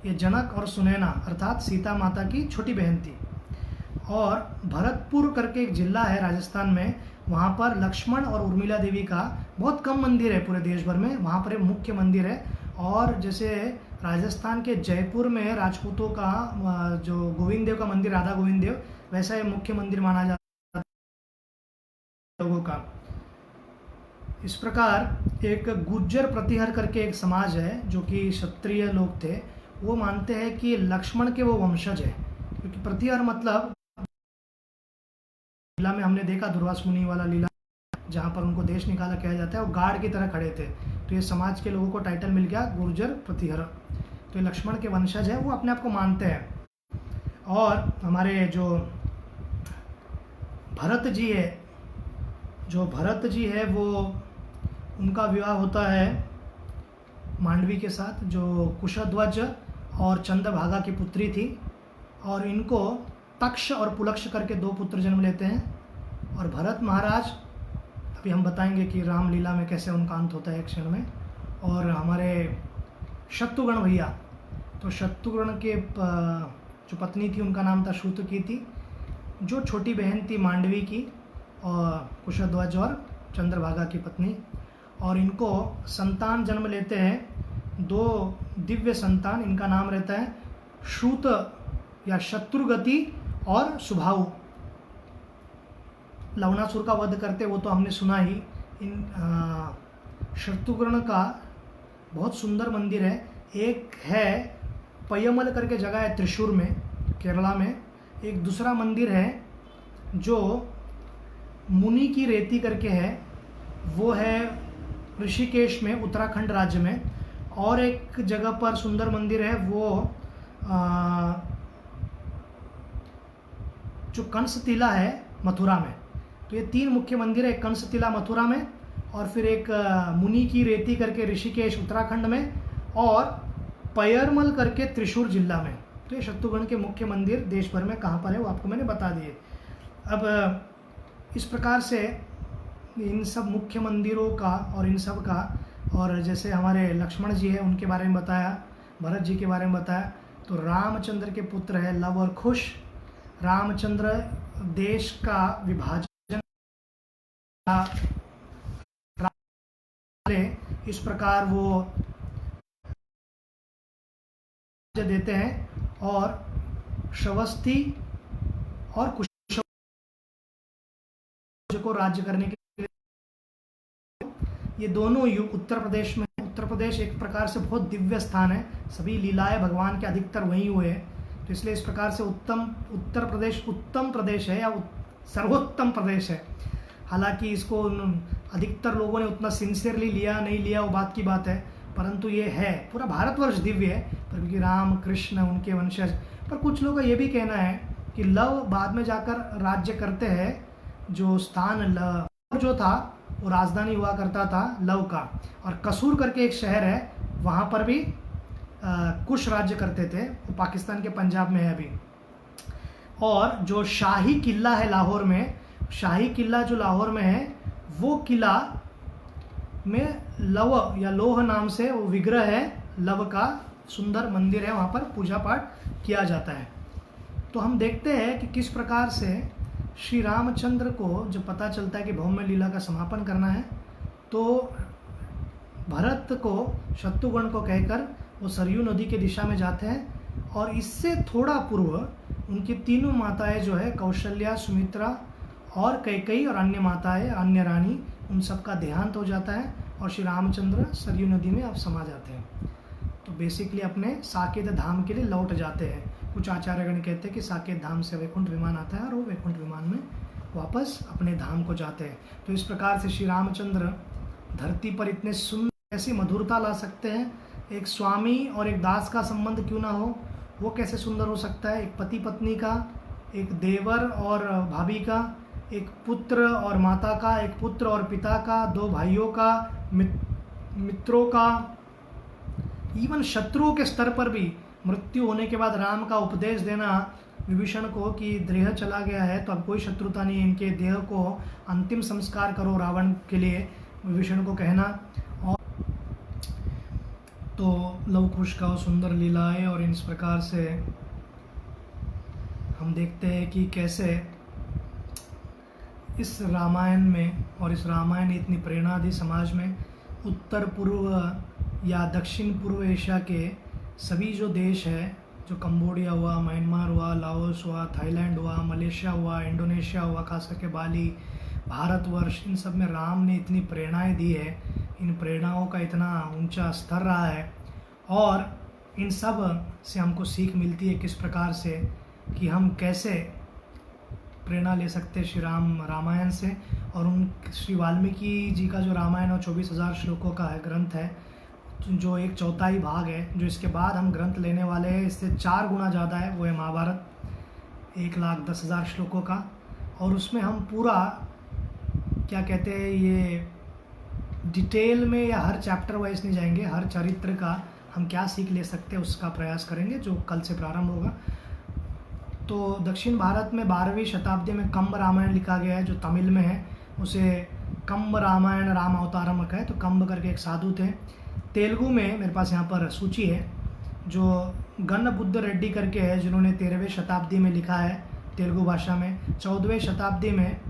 ये जनक और सुनैना अर्थात सीता माता की छोटी बहन थी। और भरतपुर करके एक जिला है राजस्थान में, वहाँ पर लक्ष्मण और उर्मिला देवी का बहुत कम मंदिर है पूरे देश भर में, वहाँ पर एक मुख्य मंदिर है। और जैसे राजस्थान के जयपुर में राजपूतों का जो गोविंद देव का मंदिर, राधा गोविंद देव, वैसा ये मुख्य मंदिर माना जाता है लोगों का। इस प्रकार एक गुर्जर प्रतिहर करके एक समाज है जो कि क्षत्रिय लोग थे, वो मानते हैं कि लक्ष्मण के वो वंशज है, क्योंकि प्रतिहर मतलब लीला में हमने देखा दुर्वास मुनि वाला लीला जहाँ पर उनको देश निकाला कहा जाता है, वो गार्ड की तरह खड़े थे। तो ये समाज के लोगों को टाइटल मिल गया गुर्जर प्रतिहर। तो ये लक्ष्मण के वंशज है, वो अपने आप को मानते हैं। और हमारे जो भरत जी है वो उनका विवाह होता है मांडवी के साथ, जो कुशध्वज और चंद्रभागा की पुत्री थी। और इनको तक्ष और पुलक्ष करके 2 पुत्र जन्म लेते हैं। और भरत महाराज, अभी हम बताएंगे कि रामलीला में कैसे उनका अंत होता है एक क्षण में। और हमारे शत्रुघ्न भैया, तो शत्रुघ्न के जो पत्नी थी उनका नाम था श्रुतकीर्ति, जो छोटी बहन थी मांडवी की और कुशध्वज और चंद्रभागा की पत्नी। और इनको संतान जन्म लेते हैं, 2 दिव्य संतान। इनका नाम रहता है श्रुत या शत्रुगति और सुभाऊ। लवणासुर का वध करते वो तो हमने सुना ही। इन शत्रुघ्न का बहुत सुंदर मंदिर है, एक है पयमल करके जगह है त्रिशूर में, केरला में। एक दूसरा मंदिर है जो मुनि की रेती करके है, वो है ऋषिकेश में, उत्तराखंड राज्य में। और एक जगह पर सुंदर मंदिर है वो जो कंसतिला है मथुरा में। तो ये 3 मुख्य मंदिर है, एक कंसतिला मथुरा में, और फिर एक मुनि की रेती करके ऋषिकेश उत्तराखंड में, और पयरमल करके त्रिशूर जिला में। तो ये शत्रुघ्न के मुख्य मंदिर देश भर में कहाँ पर है वो आपको मैंने बता दिए। अब इस प्रकार से इन सब मुख्य मंदिरों का और इन सब का, और जैसे हमारे लक्ष्मण जी है उनके बारे में बताया, भरत जी के बारे में बताया। तो रामचंद्र के पुत्र है लव और कुश। रामचंद्र देश का विभाजन इस प्रकार वो देते हैं, और श्रवस्ती और कुश को राज्य करने के लिए ये दोनों युग उत्तर प्रदेश में। उत्तर प्रदेश एक प्रकार से बहुत दिव्य स्थान है, सभी लीलाएं भगवान के अधिकतर वहीं हुए हैं। तो इसलिए इस प्रकार से उत्तर प्रदेश उत्तम प्रदेश है या सर्वोत्तम प्रदेश है। हालांकि इसको अधिकतर लोगों ने उतना सिंसियरली लिया नहीं लिया वो बात की बात है, परंतु ये है, पूरा भारतवर्ष दिव्य है। पर क्योंकि राम कृष्ण उनके वंशज, पर कुछ लोगों का ये भी कहना है कि लव बाद में जाकर राज्य करते हैं, जो स्थान लव जो था वो राजधानी हुआ करता था लव का। और कसूर करके एक शहर है, वहाँ पर भी कुश राज्य करते थे, वो पाकिस्तान के पंजाब में है अभी। और जो शाही किला है लाहौर में, शाही किला जो लाहौर में है, वो किला में लव या लोह नाम से वो विग्रह है लव का, सुंदर मंदिर है, वहाँ पर पूजा पाठ किया जाता है। तो हम देखते हैं कि किस प्रकार से श्री रामचंद्र को जब पता चलता है कि भौम लीला का समापन करना है, तो भरत को शत्रुघ्न को कहकर वो सरयू नदी के दिशा में जाते हैं। और इससे थोड़ा पूर्व उनकी 3 माताएं जो है कौशल्या, सुमित्रा और कैकेयी और अन्य माताएं, अन्य रानी, उन सब का देहांत हो जाता है और श्री रामचंद्र सरयू नदी में अब समा जाते हैं। तो बेसिकली अपने साकेत धाम के लिए लौट जाते हैं। कुछ आचार्यगण कहते हैं कि साकेत धाम से वैकुंठ विमान आता है और वो वैकुंठ विमान में वापस अपने धाम को जाते हैं। तो इस प्रकार से श्री रामचंद्र धरती पर इतने सुंदर ऐसी मधुरता ला सकते हैं एक स्वामी और एक दास का संबंध क्यों ना हो, वो कैसे सुंदर हो सकता है। एक पति पत्नी का, एक देवर और भाभी का, एक पुत्र और माता का, एक पुत्र और पिता का, दो भाइयों का, मित्रों का, इवन शत्रुओं के स्तर पर भी मृत्यु होने के बाद राम का उपदेश देना विभीषण को कि देह चला गया है तो अब कोई शत्रुता नहीं, इनके देह को अंतिम संस्कार करो रावण के लिए, विभीषण को कहना। और तो लव कुश का सुंदर लीलाएं, और इस प्रकार से हम देखते हैं कि कैसे इस रामायण में, और इस रामायण ने इतनी प्रेरणा दी समाज में। उत्तर पूर्व या दक्षिण पूर्व एशिया के सभी जो देश है, जो कंबोडिया हुआ, म्यांमार हुआ, लाओस हुआ, थाईलैंड हुआ, मलेशिया हुआ, इंडोनेशिया हुआ, खास करके बाली, भारतवर्ष, इन सब में राम ने इतनी प्रेरणाएं दी है, इन प्रेरणाओं का इतना ऊंचा स्तर रहा है, और इन सब से हमको सीख मिलती है किस प्रकार से कि हम कैसे प्रेरणा ले सकते हैं श्री रामायण से। और उन श्री वाल्मीकि जी का जो रामायण और 24,000 श्लोकों का है ग्रंथ है, जो एक चौथाई भाग है, जो इसके बाद हम ग्रंथ लेने वाले हैं, इससे 4 गुना ज़्यादा है, वो है महाभारत, 1,10,000 श्लोकों का। और उसमें हम पूरा क्या कहते हैं, ये डिटेल में या हर चैप्टर वाइज नहीं जाएंगे, हर चरित्र का हम क्या सीख ले सकते हैं उसका प्रयास करेंगे, जो कल से प्रारंभ होगा। तो दक्षिण भारत में 12वीं शताब्दी में कंब रामायण लिखा गया है, जो तमिल में है, उसे कंब रामायण राम अवतारम रखा है। तो कंब करके एक साधु थे। तेलुगु में मेरे पास यहाँ पर सूची है, जो गण बुद्ध रेड्डी करके है, जिन्होंने 13वीं शताब्दी में लिखा है तेलुगु भाषा में। 14वीं शताब्दी में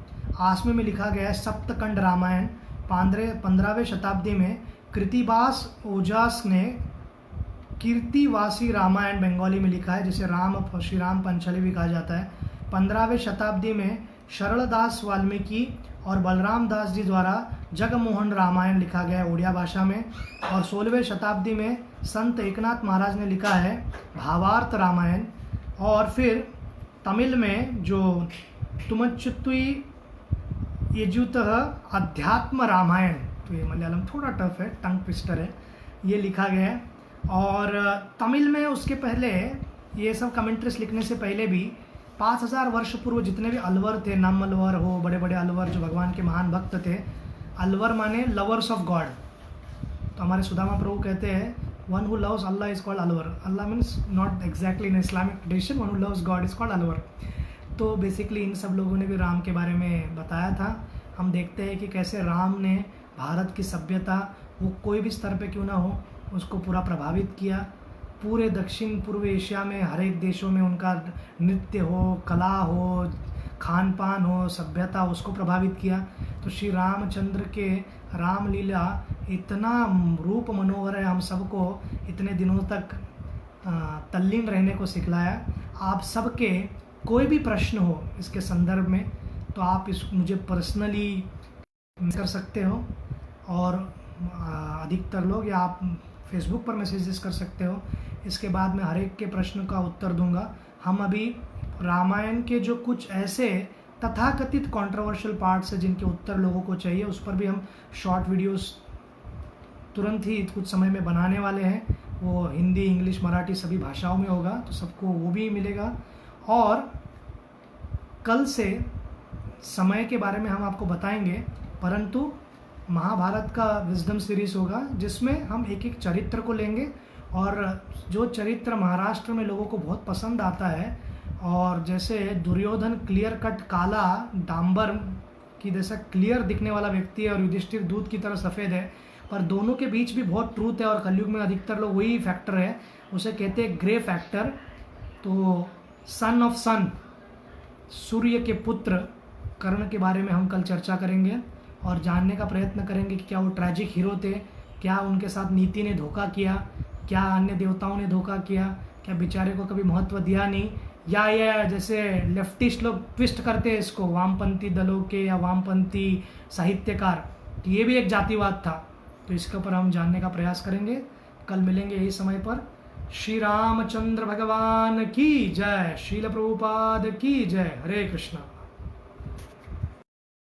आसमे में लिखा गया है सप्तकंड रामायण। 15वीं शताब्दी में कृतिवास ओजास ने कीर्तिवासी रामायण बंगाली में लिखा है, जिसे श्री राम पंचली भी कहा जाता है। 15वीं शताब्दी में शरणदास वाल्मीकि और बलराम दास जी द्वारा जगमोहन रामायण लिखा गया है उड़िया भाषा में। और 16वीं शताब्दी में संत एकनाथ महाराज ने लिखा है भावार्थ रामायण। और फिर तमिल में जो तुमच्चुत्तुई यजुत अध्यात्म रामायण, तो ये मलयालम थोड़ा टफ है, टंग ट्विस्टर है, ये लिखा गया है। और तमिल में उसके पहले, ये सब कमेंट्रीज लिखने से पहले भी 5,000 वर्ष पूर्व जितने भी अलवर थे, नम अलवर हो, बड़े बड़े अलवर जो भगवान के महान भक्त थे, अलवर माने लवर्स ऑफ गॉड। तो हमारे सुदामा प्रभु कहते हैं one who loves Allah is called Alwar. Allah means not exactly in Islamic tradition, one who loves God is called Alwar. तो बेसिकली इन सब लोगों ने भी राम के बारे में बताया था। हम देखते हैं कि कैसे राम ने भारत की सभ्यता, वो कोई भी स्तर पे क्यों ना हो, उसको पूरा प्रभावित किया। पूरे दक्षिण पूर्व एशिया में हर एक देशों में उनका नृत्य हो, कला हो, खान पान हो, सभ्यता, उसको प्रभावित किया। तो श्री रामचंद्र के रामलीला इतना रूप मनोहर है, हम सबको इतने दिनों तक तल्लीन रहने को सिखलाया। आप सबके कोई भी प्रश्न हो इसके संदर्भ में, तो आप मुझे पर्सनली कर सकते हो, और अधिकतर लोग, या आप फेसबुक पर मैसेजेस कर सकते हो। इसके बाद मैं हर एक के प्रश्न का उत्तर दूंगा। हम अभी रामायण के जो कुछ ऐसे तथाकथित कंट्रोवर्शियल पार्ट्स हैं जिनके उत्तर लोगों को चाहिए, उस पर भी हम शॉर्ट वीडियोस तुरंत ही कुछ समय में बनाने वाले हैं। वो हिंदी, इंग्लिश, मराठी सभी भाषाओं में होगा, तो सबको वो भी मिलेगा। और कल से समय के बारे में हम आपको बताएंगे, परंतु महाभारत का विजडम सीरीज होगा, जिसमें हम एक एक चरित्र को लेंगे, और जो चरित्र महाराष्ट्र में लोगों को बहुत पसंद आता है, और जैसे दुर्योधन क्लियर कट काला डांबर की जैसा क्लियर दिखने वाला व्यक्ति है, और युधिष्ठिर दूध की तरह सफ़ेद है, पर दोनों के बीच भी बहुत ट्रूथ है, और कलयुग में अधिकतर लोग वही फैक्टर है, उसे कहते हैं ग्रे फैक्टर। तो सन ऑफ सन, सूर्य के पुत्र कर्ण के बारे में हम कल चर्चा करेंगे, और जानने का प्रयत्न करेंगे कि क्या वो ट्रैजिक हीरो थे, क्या उनके साथ नीति ने धोखा किया, क्या अन्य देवताओं ने धोखा किया, क्या बेचारे को कभी महत्व दिया नहीं, या जैसे लेफ्टिस्ट लोग ट्विस्ट करते हैं इसको, वामपंथी दलों के या वामपंथी साहित्यकार, तो ये भी एक जातिवाद था। तो इसके ऊपर हम जानने का प्रयास करेंगे। कल मिलेंगे यही समय पर। श्री रामचंद्र भगवान की जय, श्रील प्रभुपाद की जय। हरे कृष्णा।